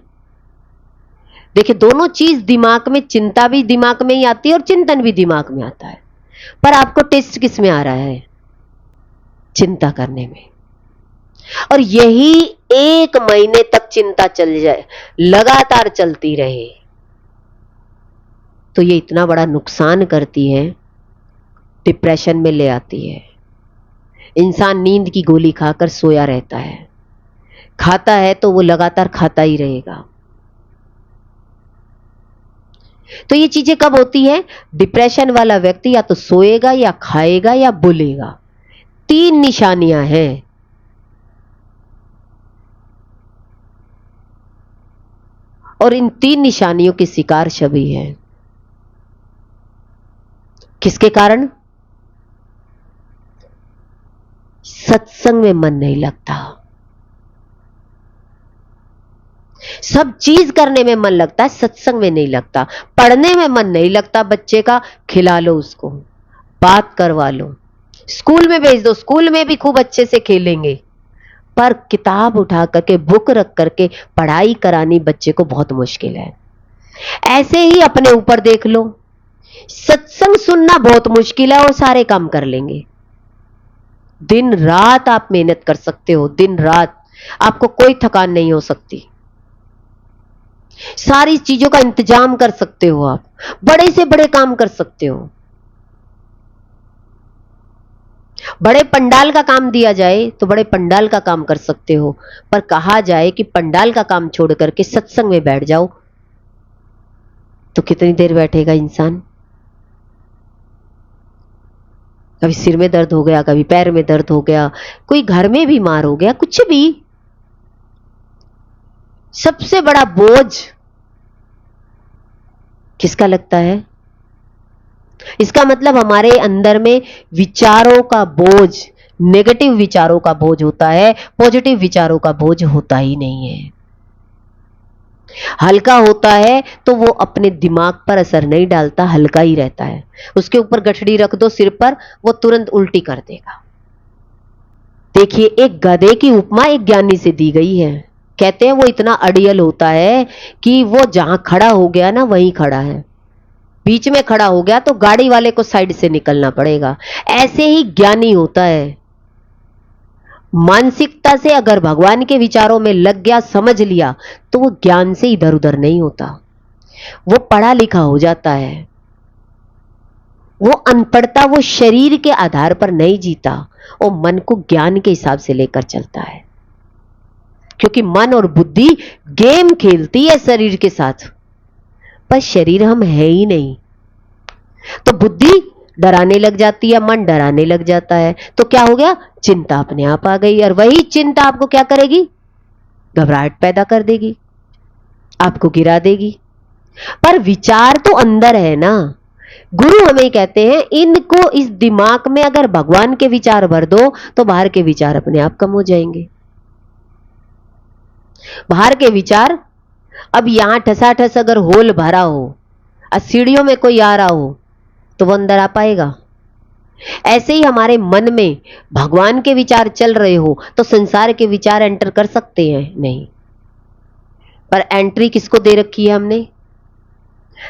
A: देखिए दोनों चीज दिमाग में, चिंता भी दिमाग में ही आती है और चिंतन भी दिमाग में आता है, पर आपको टेस्ट किस में आ रहा है? चिंता करने में। और यही 1 महीने तक चिंता चल जाए, लगातार चलती रहे तो ये इतना बड़ा नुकसान करती है, डिप्रेशन में ले आती है। इंसान नींद की गोली खाकर सोया रहता है, खाता है तो वो लगातार खाता ही रहेगा। तो ये चीजें कब होती है? डिप्रेशन वाला व्यक्ति या तो सोएगा या खाएगा या बोलेगा। 3 निशानियां हैं। और इन 3 निशानियों के शिकार सभी हैं। किसके कारण? सत्संग में मन नहीं लगता। सब चीज करने में मन लगता है, सत्संग में नहीं लगता। पढ़ने में मन नहीं लगता बच्चे का, खिला लो उसको, बात करवा लो, स्कूल में भेज दो, स्कूल में भी खूब अच्छे से खेलेंगे। पर किताब उठा करके, बुक रख करके पढ़ाई करानी बच्चे को बहुत मुश्किल है। ऐसे ही अपने ऊपर देख लो, सत्संग सुनना बहुत मुश्किल है और सारे काम कर लेंगे। दिन रात आप मेहनत कर सकते हो, दिन रात आपको कोई थकान नहीं हो सकती। सारी चीजों का इंतजाम कर सकते हो, आप बड़े से बड़े काम कर सकते हो। बड़े पंडाल का काम दिया जाए तो बड़े पंडाल का काम कर सकते हो, पर कहा जाए कि पंडाल का काम छोड़ करके सत्संग में बैठ जाओ तो कितनी देर बैठेगा इंसान? कभी सिर में दर्द हो गया, कभी पैर में दर्द हो गया, कोई घर में बीमार हो गया, कुछ भी। सबसे बड़ा बोझ किसका लगता है? इसका मतलब हमारे अंदर में विचारों का बोझ, नेगेटिव विचारों का बोझ होता है, पॉजिटिव विचारों का बोझ होता ही नहीं है। हल्का होता है तो वो अपने दिमाग पर असर नहीं डालता, हल्का ही रहता है। उसके ऊपर गठड़ी रख दो सिर पर, वो तुरंत उल्टी कर देगा। देखिए, एक गधे की उपमा एक ज्ञानी से दी गई है। कहते हैं वो इतना अड़ियल होता है कि वो जहां खड़ा हो गया ना वहीं खड़ा है, बीच में खड़ा हो गया तो गाड़ी वाले को साइड से निकलना पड़ेगा। ऐसे ही ज्ञानी होता है। मानसिकता से अगर भगवान के विचारों में लग गया, समझ लिया, तो वो ज्ञान से इधर उधर नहीं होता, वो पढ़ा लिखा हो जाता है। वो अनपढ़ता वो शरीर के आधार पर नहीं जीता, वो मन को ज्ञान के हिसाब से लेकर चलता है। क्योंकि मन और बुद्धि गेम खेलती है शरीर के साथ, पर शरीर हम है ही नहीं। तो बुद्धि डराने लग जाती है, मन डराने लग जाता है, तो क्या हो गया? चिंता अपने आप आ गई। और वही चिंता आपको क्या करेगी? घबराहट पैदा कर देगी, आपको गिरा देगी। पर विचार तो अंदर है ना। गुरु हमें कहते हैं इनको, इस दिमाग में अगर भगवान के विचार भर दो तो बाहर के विचार अपने आप कम हो जाएंगे। बाहर के विचार, अब यहां ठसाठस अगर होल भरा हो और सीढ़ियों में कोई आ रहा हो तो वो अंदर आ पाएगा? ऐसे ही हमारे मन में भगवान के विचार चल रहे हो तो संसार के विचार एंटर कर सकते हैं? नहीं। पर एंट्री किसको दे रखी है हमने?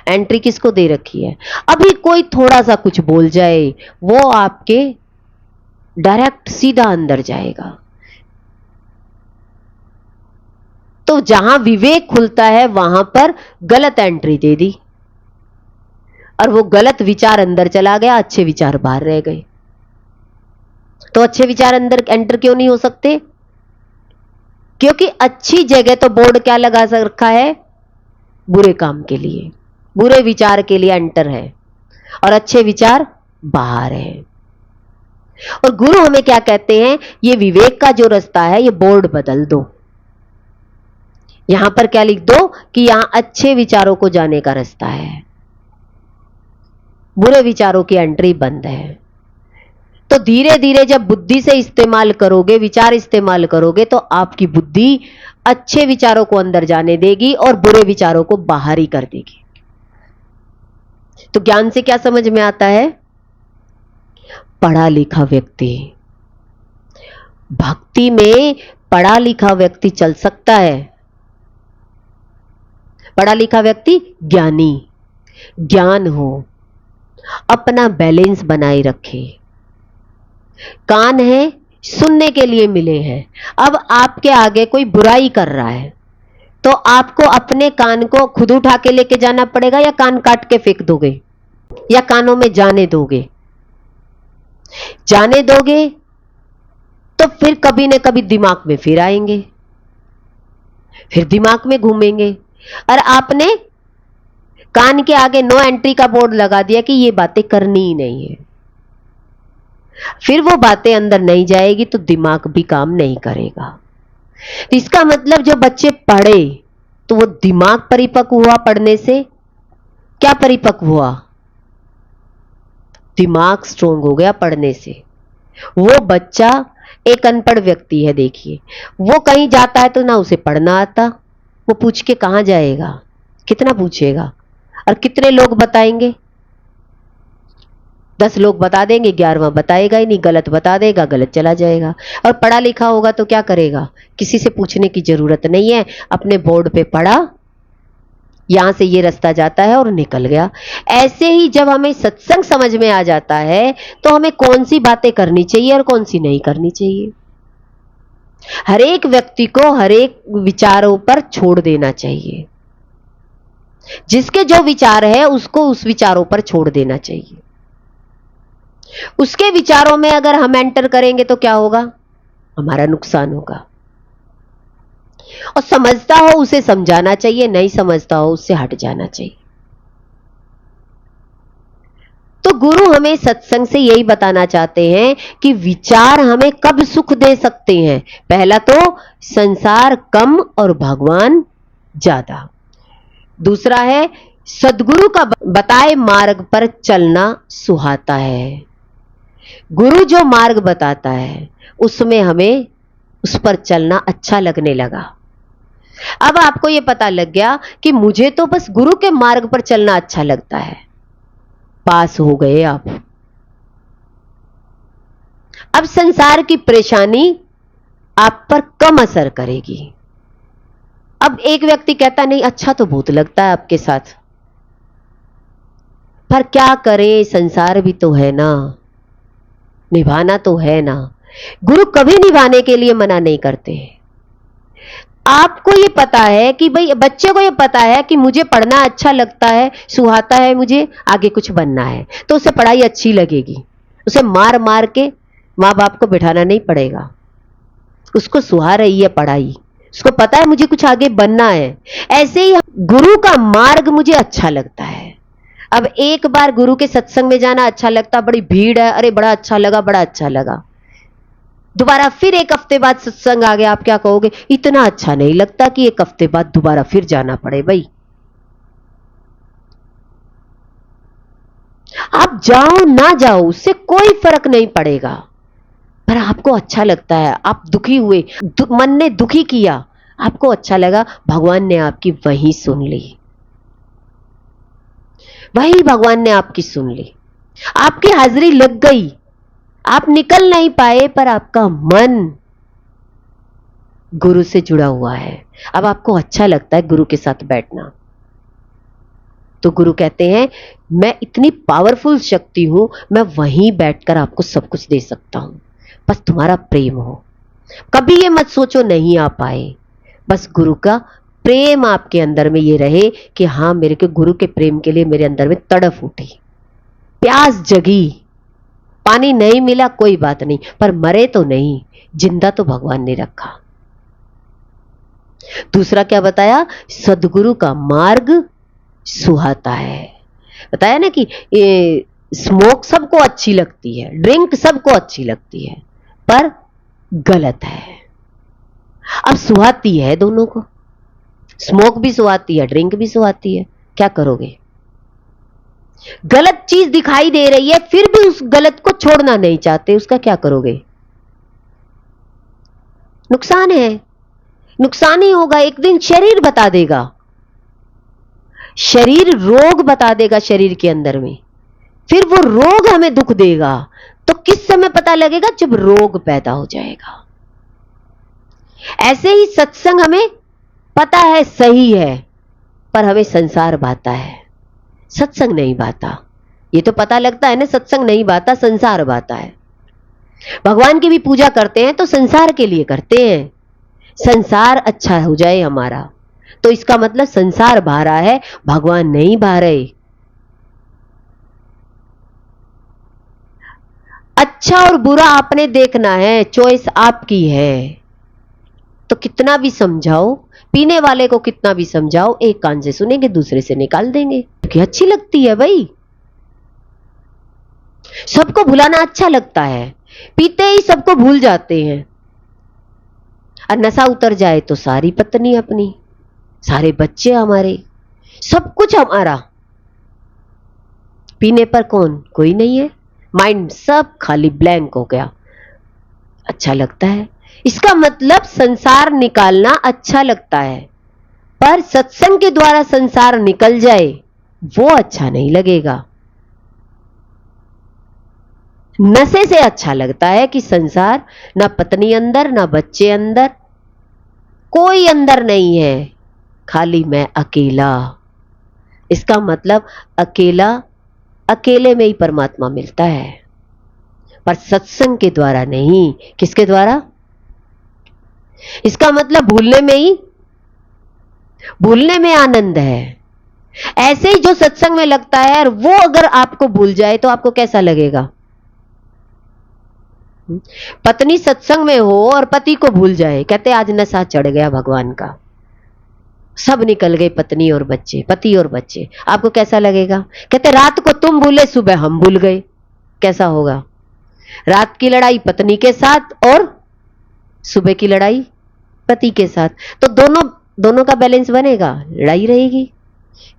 A: एंट्री किसको दे रखी है? अभी कोई थोड़ा सा कुछ बोल जाए, वो आपके डायरेक्ट सीधा अंदर जाएगा। तो जहां विवेक खुलता है वहां पर गलत एंट्री दे दी और वो गलत विचार अंदर चला गया, अच्छे विचार बाहर रह गए। तो अच्छे विचार अंदर एंटर क्यों नहीं हो सकते? क्योंकि अच्छी जगह तो बोर्ड क्या लगा रखा है? बुरे काम के लिए, बुरे विचार के लिए एंटर है, और अच्छे विचार बाहर है। और गुरु हमें क्या कहते हैं? ये विवेक का जो रास्ता है, ये बोर्ड बदल दो। यहां पर क्या लिख दो कि यहां अच्छे विचारों को जाने का रास्ता है, बुरे विचारों की एंट्री बंद है। तो धीरे धीरे जब बुद्धि से इस्तेमाल करोगे, विचार इस्तेमाल करोगे, तो आपकी बुद्धि अच्छे विचारों को अंदर जाने देगी और बुरे विचारों को बाहर ही कर देगी। तो ज्ञान से क्या समझ में आता है? पढ़ा लिखा व्यक्ति, भक्ति में पढ़ा लिखा व्यक्ति चल सकता है। पढ़ा लिखा व्यक्ति ज्ञानी, ज्ञान हो, अपना बैलेंस बनाए रखे। कान है, सुनने के लिए मिले हैं। अब आपके आगे कोई बुराई कर रहा है, तो आपको अपने कान को खुद उठा के लेके जाना पड़ेगा या कान काट के फेंक दोगे, या कानों में जाने दोगे? जाने दोगे तो फिर कभी न कभी दिमाग में फिर आएंगे, फिर दिमाग में घूमेंगे। और आपने कान के आगे नो एंट्री का बोर्ड लगा दिया कि ये बातें करनी ही नहीं है, फिर वो बातें अंदर नहीं जाएगी तो दिमाग भी काम नहीं करेगा। तो इसका मतलब जो बच्चे पढ़े तो वो दिमाग परिपक्व हुआ पढ़ने से, क्या परिपक्व हुआ? दिमाग स्ट्रोंग हो गया पढ़ने से। वो बच्चा एक अनपढ़ व्यक्ति है, देखिए वो कहीं जाता है तो ना उसे पढ़ना आता, वो पूछ के कहां जाएगा, कितना पूछेगा, और कितने लोग बताएंगे? 10 लोग बता देंगे, 11वां बताएगा ही नहीं, गलत बता देगा, गलत चला जाएगा। और पढ़ा लिखा होगा तो क्या करेगा? किसी से पूछने की जरूरत नहीं है, अपने बोर्ड पे पढ़ा, यहां से ये रास्ता जाता है और निकल गया। ऐसे ही जब हमें सत्संग समझ में आ जाता है तो हमें कौन सी बातें करनी चाहिए और कौन सी नहीं करनी चाहिए। हर एक व्यक्ति को हर एक विचारों पर छोड़ देना चाहिए, जिसके जो विचार है उसको उस विचारों पर छोड़ देना चाहिए। उसके विचारों में अगर हम एंटर करेंगे तो क्या होगा? हमारा नुकसान होगा। और समझता हो उसे समझाना चाहिए, नहीं समझता हो उससे हट जाना चाहिए। तो गुरु हमें सत्संग से यही बताना चाहते हैं कि विचार हमें कब सुख दे सकते हैं। पहला तो संसार कम और भगवान ज्यादा। दूसरा है सद्गुरु का बताए मार्ग पर चलना सुहाता है। गुरु जो मार्ग बताता है उसमें हमें उस पर चलना अच्छा लगने लगा। अब आपको यह पता लग गया कि मुझे तो बस गुरु के मार्ग पर चलना अच्छा लगता है, पास हो गए आप। अब संसार की परेशानी आप पर कम असर करेगी। अब एक व्यक्ति कहता नहीं अच्छा तो बहुत लगता है आपके साथ, पर क्या करें, संसार भी तो है ना, निभाना तो है ना। गुरु कभी निभाने के लिए मना नहीं करते हैं। आपको ये पता है कि भाई बच्चे को ये पता है कि मुझे पढ़ना अच्छा लगता है, सुहाता है, मुझे आगे कुछ बनना है, तो उसे पढ़ाई अच्छी लगेगी। उसे मार मार के माँ बाप को बिठाना नहीं पड़ेगा, उसको सुहा रही है पढ़ाई, उसको पता है मुझे कुछ आगे बनना है। ऐसे ही गुरु का मार्ग मुझे अच्छा लगता है। अब एक बार गुरु के सत्संग में जाना अच्छा लगता, बड़ी भीड़ है, अरे बड़ा अच्छा लगा, बड़ा अच्छा लगा। दोबारा फिर एक हफ्ते बाद सत्संग आ गया, आप क्या कहोगे? इतना अच्छा नहीं लगता कि एक हफ्ते बाद दोबारा फिर जाना पड़े। भाई आप जाओ ना जाओ उससे कोई फर्क नहीं पड़ेगा, पर आपको अच्छा लगता है, आप दुखी हुए, मन ने दुखी किया, आपको अच्छा लगा, भगवान ने आपकी वही सुन ली, वही भगवान ने आपकी सुन ली, आपकी हाजिरी लग गई, आप निकल नहीं पाए पर आपका मन गुरु से जुड़ा हुआ है। अब आपको अच्छा लगता है गुरु के साथ बैठना। तो गुरु कहते हैं मैं इतनी पावरफुल शक्ति हूं, मैं वहीं बैठकर आपको सब कुछ दे सकता हूं, बस तुम्हारा प्रेम हो। कभी ये मत सोचो नहीं आ पाए, बस गुरु का प्रेम आपके अंदर में ये रहे कि हाँ मेरे को गुरु के प्रेम के लिए मेरे अंदर में तड़फ उठी, प्यास जगी। पानी नहीं मिला कोई बात नहीं, पर मरे तो नहीं, जिंदा तो भगवान ने रखा। दूसरा क्या बताया? सदगुरु का मार्ग सुहाता है। बताया ना कि ये स्मोक सबको अच्छी लगती है, ड्रिंक सबको अच्छी लगती है, पर गलत है। अब सुहाती है दोनों को, स्मोक भी सुहाती है, ड्रिंक भी सुहाती है, क्या करोगे? गलत चीज दिखाई दे रही है फिर भी उस गलत को छोड़ना नहीं चाहते, उसका क्या करोगे? नुकसान है, नुकसान ही होगा। एक दिन शरीर बता देगा, शरीर रोग बता देगा शरीर के अंदर में, फिर वो रोग हमें दुख देगा। तो किस समय पता लगेगा? जब रोग पैदा हो जाएगा। ऐसे ही सत्संग हमें पता है सही है, पर हमें संसार भाता है, सत्संग नहीं भाता। ये तो पता लगता है ना, सत्संग नहीं भाता, संसार भाता है। भगवान की भी पूजा करते हैं तो संसार के लिए करते हैं, संसार अच्छा हो जाए हमारा, तो इसका मतलब संसार भा रहा है, भगवान नहीं भा रहे। अच्छा और बुरा आपने देखना है, चॉइस आपकी है। तो कितना भी समझाओ, पीने वाले को कितना भी समझाओ, एक कान से सुनेंगे दूसरे से निकाल देंगे, क्योंकि अच्छी लगती है भाई। सबको भुलाना अच्छा लगता है, पीते ही सबको भूल जाते हैं। और नशा उतर जाए तो सारी पत्नी अपनी, सारे बच्चे हमारे, सब कुछ हमारा। पीने पर कौन, कोई नहीं है, माइंड सब खाली ब्लैंक हो गया। अच्छा लगता है। इसका मतलब संसार निकालना अच्छा लगता है, पर सत्संग के द्वारा संसार निकल जाए वो अच्छा नहीं लगेगा। नशे से अच्छा लगता है कि संसार, ना पत्नी अंदर, ना बच्चे अंदर, कोई अंदर नहीं है, खाली मैं अकेला। इसका मतलब अकेला, अकेले में ही परमात्मा मिलता है, पर सत्संग के द्वारा नहीं। किसके द्वारा? इसका मतलब भूलने में ही, भूलने में आनंद है। ऐसे ही जो सत्संग में लगता है और वो अगर आपको भूल जाए तो आपको कैसा लगेगा? पत्नी सत्संग में हो और पति को भूल जाए, कहते आज नशा चढ़ गया भगवान का, सब निकल गए, पत्नी और बच्चे, पति और बच्चे, आपको कैसा लगेगा? कहते रात को तुम भूले, सुबह हम भूल गए, कैसा होगा? रात की लड़ाई पत्नी के साथ और सुबह की लड़ाई पति के साथ, तो दोनों दोनों का बैलेंस बनेगा, लड़ाई रहेगी।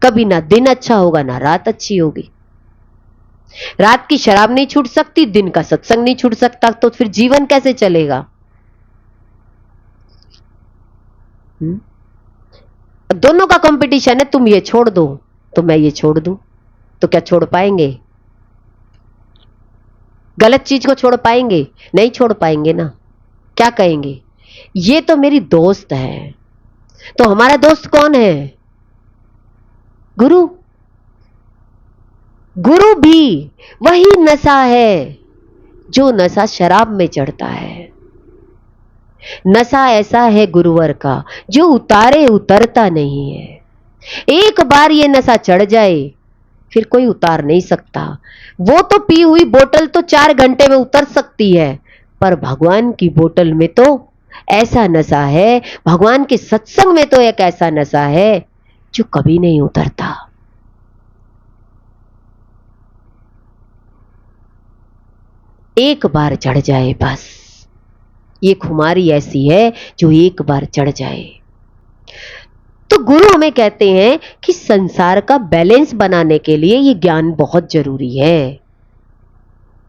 A: कभी ना दिन अच्छा होगा ना रात अच्छी होगी। रात की शराब नहीं छूट सकती, दिन का सत्संग नहीं छूट सकता, तो फिर जीवन कैसे चलेगा? दोनों का कंपटीशन है, तुम ये छोड़ दो तो मैं ये छोड़ दूं, तो क्या छोड़ पाएंगे? गलत चीज को छोड़ पाएंगे? नहीं छोड़ पाएंगे ना। क्या कहेंगे? ये तो मेरी दोस्त है। तो हमारा दोस्त कौन है? गुरु। गुरु भी वही नशा है जो नशा शराब में चढ़ता है। नशा ऐसा है गुरुवर का जो उतारे उतरता नहीं है। एक बार ये नशा चढ़ जाए फिर कोई उतार नहीं सकता। वो तो पी हुई बोतल तो 4 घंटे में उतर सकती है, पर भगवान की बोतल में तो ऐसा नशा है, भगवान के सत्संग में तो एक ऐसा नशा है जो कभी नहीं उतरता। एक बार चढ़ जाए बस, ये खुमारी ऐसी है जो एक बार चढ़ जाए। तो गुरु हमें कहते हैं कि संसार का बैलेंस बनाने के लिए ये ज्ञान बहुत जरूरी है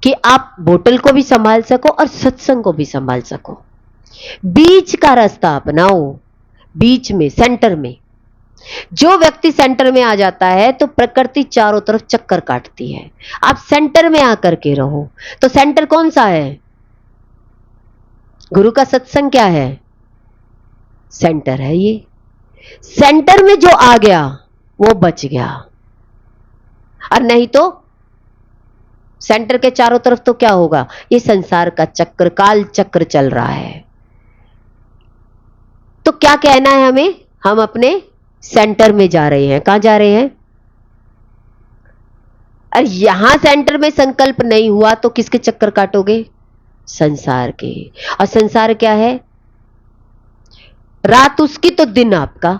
A: कि आप बोतल को भी संभाल सको और सत्संग को भी संभाल सको। बीच का रास्ता अपनाओ, बीच में, सेंटर में। जो व्यक्ति सेंटर में आ जाता है तो प्रकृति चारों तरफ चक्कर काटती है। आप सेंटर में आकर के रहो। तो सेंटर कौन सा है? गुरु का सत्संग क्या है? सेंटर है ये। सेंटर में जो आ गया वो बच गया, और नहीं तो सेंटर के चारों तरफ तो क्या होगा? ये संसार का चक्र, काल चक्र चल रहा है। तो क्या कहना है हमें? हम अपने सेंटर में जा रहे हैं। कहां जा रहे हैं? और यहां सेंटर में संकल्प नहीं हुआ तो किसके चक्कर काटोगे? संसार के। और संसार क्या है? रात उसकी तो दिन आपका।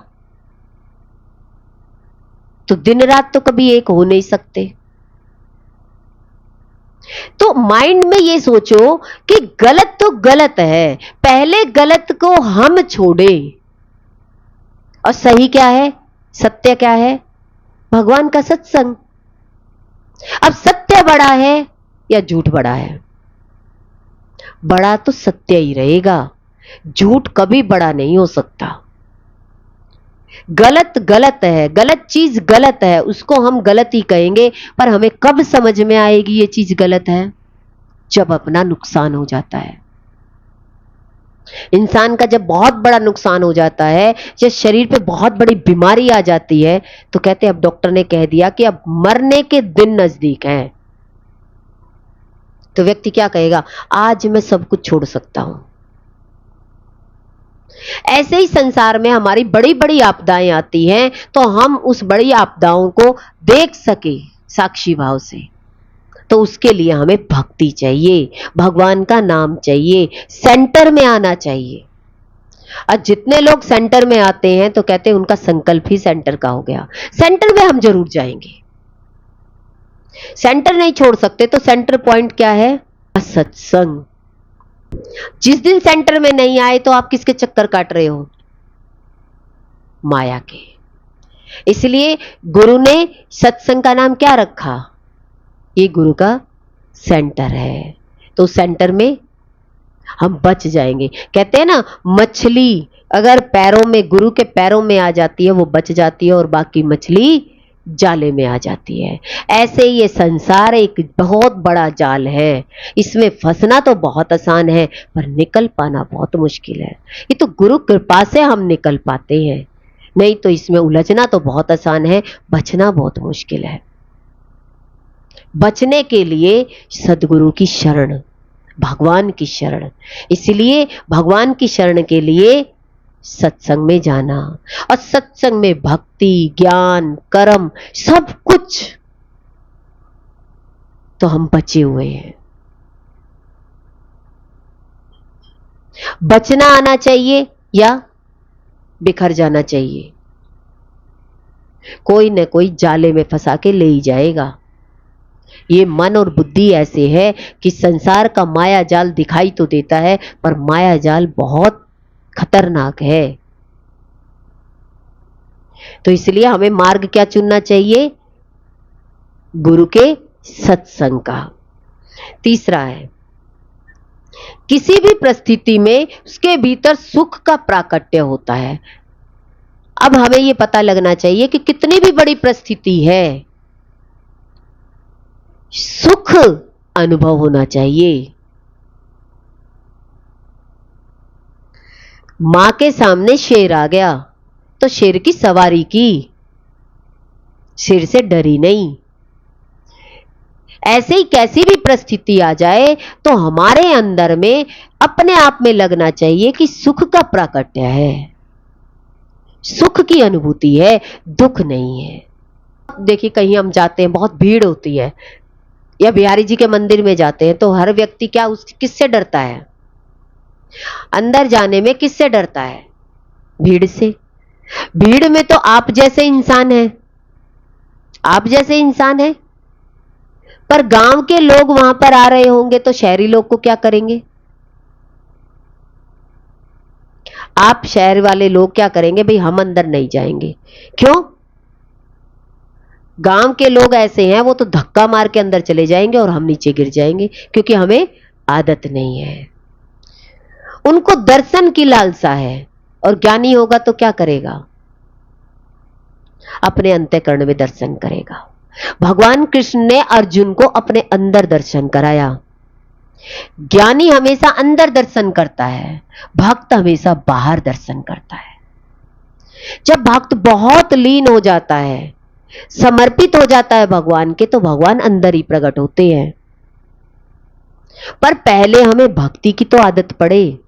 A: तो दिन रात तो कभी एक हो नहीं सकते। तो माइंड में ये सोचो कि गलत तो गलत है, पहले गलत को हम छोड़े, और सही क्या है, सत्य क्या है? भगवान का सत्संग। अब सत्य बड़ा है या झूठ बड़ा है? बड़ा तो सत्य ही रहेगा, झूठ कभी बड़ा नहीं हो सकता। गलत गलत है, गलत चीज गलत है, उसको हम गलत ही कहेंगे, पर हमें कब समझ में आएगी ये चीज गलत है? जब अपना नुकसान हो जाता है। इंसान का जब बहुत बड़ा नुकसान हो जाता है, जब शरीर पे बहुत बड़ी बीमारी आ जाती है, तो कहते हैं अब डॉक्टर ने कह दिया कि अब मरने के दिन नजदीक हैं, तो व्यक्ति क्या कहेगा? आज मैं सब कुछ छोड़ सकता हूं। ऐसे ही संसार में हमारी बड़ी बड़ी आपदाएं आती हैं तो हम उस बड़ी आपदाओं को देख सके साक्षी भाव से, तो उसके लिए हमें भक्ति चाहिए, भगवान का नाम चाहिए, सेंटर में आना चाहिए। और जितने लोग सेंटर में आते हैं तो कहते हैं उनका संकल्प ही सेंटर का हो गया। सेंटर में हम जरूर जाएंगे, सेंटर नहीं छोड़ सकते। तो सेंटर पॉइंट क्या है? सत्संग। जिस दिन सेंटर में नहीं आए तो आप किसके चक्कर काट रहे हो? माया के। इसलिए गुरु ने सत्संग का नाम क्या रखा? ये गुरु का सेंटर है। तो सेंटर में हम बच जाएंगे। कहते हैं ना, मछली अगर पैरों में, गुरु के पैरों में आ जाती है वो बच जाती है और बाकी मछली जाले में आ जाती है। ऐसे ये संसार एक बहुत बड़ा जाल है, इसमें फंसना तो बहुत आसान है पर निकल पाना बहुत मुश्किल है। ये तो गुरु कृपा से हम निकल पाते हैं, नहीं तो इसमें उलझना तो बहुत आसान है, बचना बहुत मुश्किल है। बचने के लिए सदगुरु की शरण, भगवान की शरण। इसलिए भगवान की शरण के लिए सत्संग में जाना, और सत्संग में भक्ति, ज्ञान, कर्म सब कुछ, तो हम बचे हुए हैं। बचना आना चाहिए या बिखर जाना चाहिए? कोई न कोई जाले में फंसा के ले ही जाएगा। ये मन और बुद्धि ऐसे है कि संसार का माया जाल दिखाई तो देता है पर माया जाल बहुत खतरनाक है। तो इसलिए हमें मार्ग क्या चुनना चाहिए? गुरु के सत्संग का। तीसरा है, किसी भी परिस्थिति में उसके भीतर सुख का प्राकट्य होता है। अब हमें यह पता लगना चाहिए कि कितनी भी बड़ी परिस्थिति है, सुख अनुभव होना चाहिए। मां के सामने शेर आ गया तो शेर की सवारी की, शेर से डरी नहीं। ऐसे ही कैसी भी परिस्थिति आ जाए तो हमारे अंदर में अपने आप में लगना चाहिए कि सुख का प्राकट्य है, सुख की अनुभूति है, दुख नहीं है। देखिए कहीं हम जाते हैं, बहुत भीड़ होती है, या बिहारी जी के मंदिर में जाते हैं तो हर व्यक्ति क्या किससे डरता है? अंदर जाने में किससे डरता है? भीड़ से। भीड़ में तो आप जैसे इंसान हैं, आप जैसे इंसान हैं, पर गांव के लोग वहां पर आ रहे होंगे तो शहरी लोग को क्या करेंगे? आप शहर वाले लोग क्या करेंगे? भाई हम अंदर नहीं जाएंगे। क्यों? गांव के लोग ऐसे हैं, वो तो धक्का मार के अंदर चले जाएंगे और हम नीचे गिर जाएंगे, क्योंकि हमें आदत नहीं है। उनको दर्शन की लालसा है, और ज्ञानी होगा तो क्या करेगा? अपने अंतःकरण में दर्शन करेगा। भगवान कृष्ण ने अर्जुन को अपने अंदर दर्शन कराया। ज्ञानी हमेशा अंदर दर्शन करता है, भक्त हमेशा बाहर दर्शन करता है। जब भक्त बहुत लीन हो जाता है, समर्पित हो जाता है भगवान के, तो भगवान अंदर ही प्रकट होते हैं। पर पहले हमें भक्ति की तो आदत पड़े।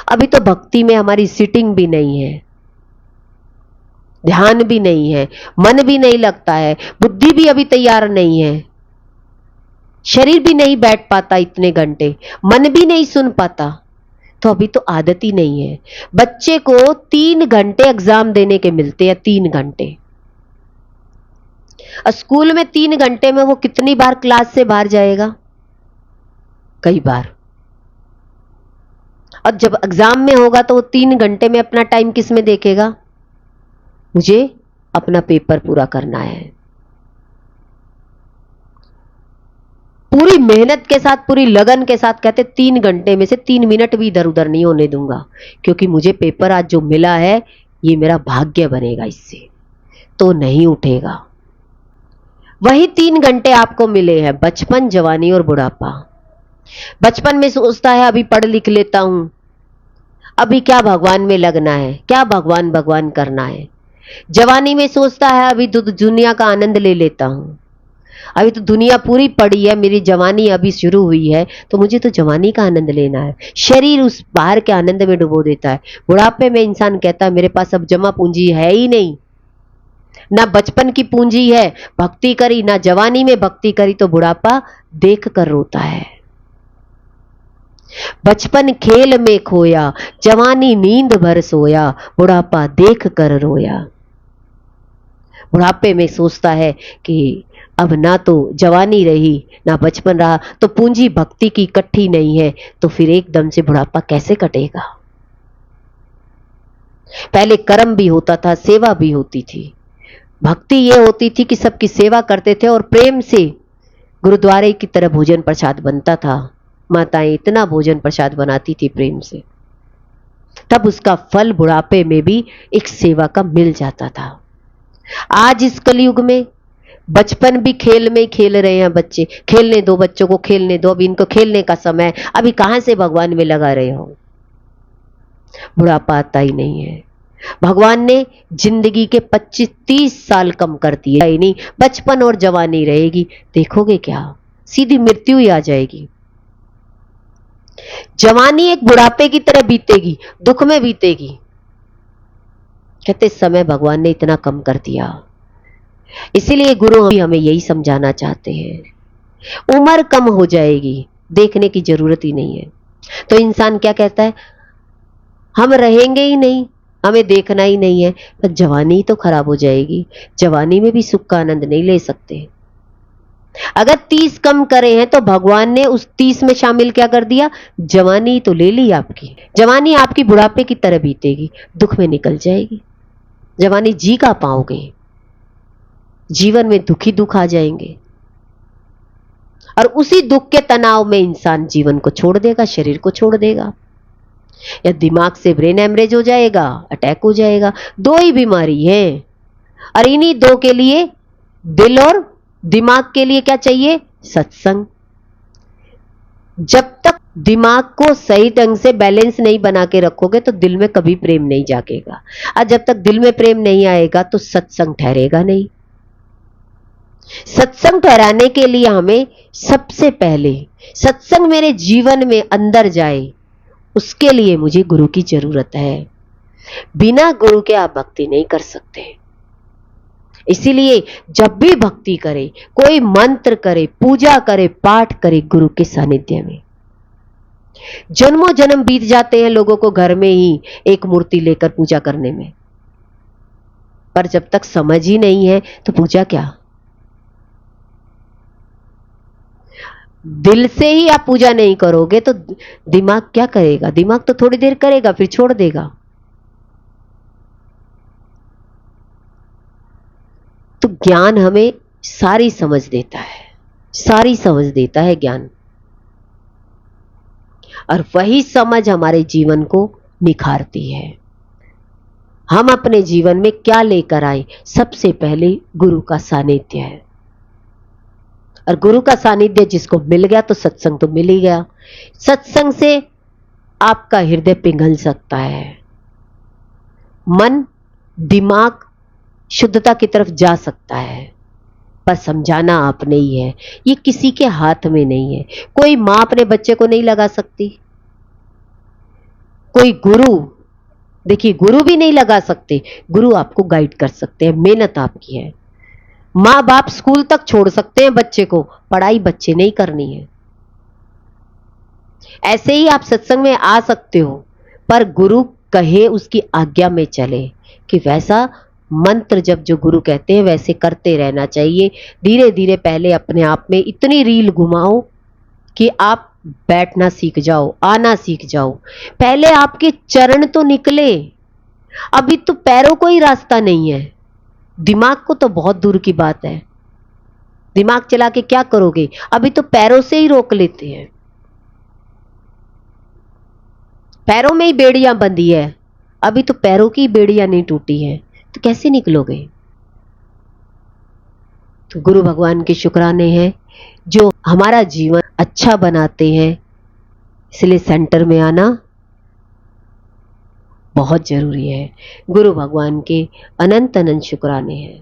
A: अभी तो भक्ति में हमारी सिटिंग भी नहीं है, ध्यान भी नहीं है, मन भी नहीं लगता है, बुद्धि भी अभी तैयार नहीं है, शरीर भी नहीं बैठ पाता इतने घंटे, मन भी नहीं सुन पाता, तो अभी तो आदत ही नहीं है। बच्चे को 3 घंटे एग्जाम देने के मिलते हैं, 3 घंटे। स्कूल में 3 घंटे में वो कितनी बार क्लास से बाहर जाएगा? कई बार। और जब एग्जाम में होगा तो वो 3 घंटे में अपना टाइम किस में देखेगा? मुझे अपना पेपर पूरा करना है। पूरी मेहनत के साथ, पूरी लगन के साथ कहते 3 घंटे में से 3 मिनट भी इधर उधर नहीं होने दूंगा, क्योंकि मुझे पेपर आज जो मिला है ये मेरा भाग्य बनेगा, इससे तो नहीं उठेगा। वही 3 घंटे आपको मिले हैं, बचपन, जवानी और बुढ़ापा। बचपन में सोचता है अभी पढ़ लिख लेता हूं, अभी क्या भगवान में लगना है, क्या भगवान भगवान करना है। जवानी में सोचता है अभी दुनिया का आनंद ले लेता हूं, अभी तो दुनिया पूरी पड़ी है, मेरी जवानी अभी शुरू हुई है, तो मुझे तो जवानी का आनंद लेना है। शरीर उस बाहर के आनंद में डुबो देता है। बुढ़ापे में इंसान कहता है मेरे पास अब जमा पूंजी है ही नहीं, ना बचपन की पूंजी है, भक्ति करी ना जवानी में भक्ति करी, तो बुढ़ापा देख कर रोता है। बचपन खेल में खोया, जवानी नींद भर सोया, बुढ़ापा देख कर रोया। बुढ़ापे में सोचता है कि अब ना तो जवानी रही ना बचपन रहा, तो पूंजी भक्ति की इकट्ठी नहीं है, तो फिर एकदम से बुढ़ापा कैसे कटेगा। पहले कर्म भी होता था, सेवा भी होती थी। भक्ति ये होती थी कि सबकी सेवा करते थे और प्रेम से गुरुद्वारे की तरह भोजन प्रसाद बनता था। माताएं इतना भोजन प्रसाद बनाती थी प्रेम से, तब उसका फल बुढ़ापे में भी एक सेवा का मिल जाता था। आज इस कलयुग में बचपन भी खेल में खेल रहे हैं बच्चे। खेलने दो बच्चों को, खेलने दो, अभी इनको खेलने का समय, अभी कहां से भगवान में लगा रहे हो। बुढ़ापा आता ही नहीं है। भगवान ने जिंदगी के 25-30 साल कम कर दिए ही नहीं, बचपन और जवानी रहेगी। देखोगे क्या, सीधी मृत्यु ही आ जाएगी। जवानी एक बुढ़ापे की तरह बीतेगी, दुख में बीतेगी। कहते समय भगवान ने इतना कम कर दिया। इसीलिए गुरु हमें यही समझाना चाहते हैं, उम्र कम हो जाएगी, देखने की जरूरत ही नहीं है। तो इंसान क्या कहता है, हम रहेंगे ही नहीं, हमें देखना ही नहीं है, तो जवानी तो खराब हो जाएगी। जवानी में भी सुख का आनंद नहीं ले सकते। अगर 30 कम करे हैं तो भगवान ने उस 30 में शामिल क्या कर दिया, जवानी तो ले ली आपकी। जवानी आपकी बुढ़ापे की तरह बीतेगी, दुख में निकल जाएगी। जवानी जी का पाओगे, जीवन में दुखी दुख आ जाएंगे, और उसी दुख के तनाव में इंसान जीवन को छोड़ देगा, शरीर को छोड़ देगा, या दिमाग से ब्रेन हेमरेज हो जाएगा, अटैक हो जाएगा। दो ही बीमारी है, और इन्हीं दो के लिए, दिल और दिमाग के लिए क्या चाहिए, सत्संग। जब तक दिमाग को सही ढंग से बैलेंस नहीं बना के रखोगे तो दिल में कभी प्रेम नहीं जागेगा, और जब तक दिल में प्रेम नहीं आएगा तो सत्संग ठहरेगा नहीं। सत्संग ठहराने के लिए हमें सबसे पहले सत्संग मेरे जीवन में अंदर जाए, उसके लिए मुझे गुरु की जरूरत है। बिना गुरु के आप भक्ति नहीं कर सकते। इसीलिए जब भी भक्ति करे, कोई मंत्र करे, पूजा करे, पाठ करे, गुरु के सानिध्य में। जन्मों जन्म बीत जाते हैं लोगों को घर में ही एक मूर्ति लेकर पूजा करने में, पर जब तक समझ ही नहीं है तो पूजा क्या। दिल से ही आप पूजा नहीं करोगे तो दिमाग क्या करेगा, दिमाग तो थोड़ी देर करेगा फिर छोड़ देगा। तो ज्ञान हमें सारी समझ देता है, सारी समझ देता है ज्ञान, और वही समझ हमारे जीवन को निखारती है। हम अपने जीवन में क्या लेकर आए, सबसे पहले गुरु का सानिध्य है, और गुरु का सानिध्य जिसको मिल गया तो सत्संग तो मिल ही गया। सत्संग से आपका हृदय पिघल सकता है, मन दिमाग शुद्धता की तरफ जा सकता है, पर समझाना आपने ही है, ये किसी के हाथ में नहीं है। कोई मां अपने बच्चे को नहीं लगा सकती, कोई गुरु, देखिए गुरु भी नहीं लगा सकते, गुरु आपको गाइड कर सकते हैं, मेहनत आपकी है। मां बाप स्कूल तक छोड़ सकते हैं बच्चे को, पढ़ाई बच्चे नहीं करनी है। ऐसे ही आप सत्संग में आ सकते हो, पर गुरु कहे उसकी आज्ञा में चले, कि वैसा मंत्र जब जो गुरु कहते हैं वैसे करते रहना चाहिए। धीरे धीरे पहले अपने आप में इतनी रील घुमाओ कि आप बैठना सीख जाओ, आना सीख जाओ। पहले आपके चरण तो निकले, अभी तो पैरों को ही रास्ता नहीं है, दिमाग को तो बहुत दूर की बात है। दिमाग चला के क्या करोगे, अभी तो पैरों से ही रोक लेते हैं, पैरों में ही बेड़ियां बंधी है, अभी तो पैरों की बेड़ियां नहीं टूटी है, तो कैसे निकलोगे। तो गुरु भगवान के शुक्राने हैं जो हमारा जीवन अच्छा बनाते हैं, इसलिए सेंटर में आना बहुत जरूरी है। गुरु भगवान के अनंत अनंत शुक्राने हैं।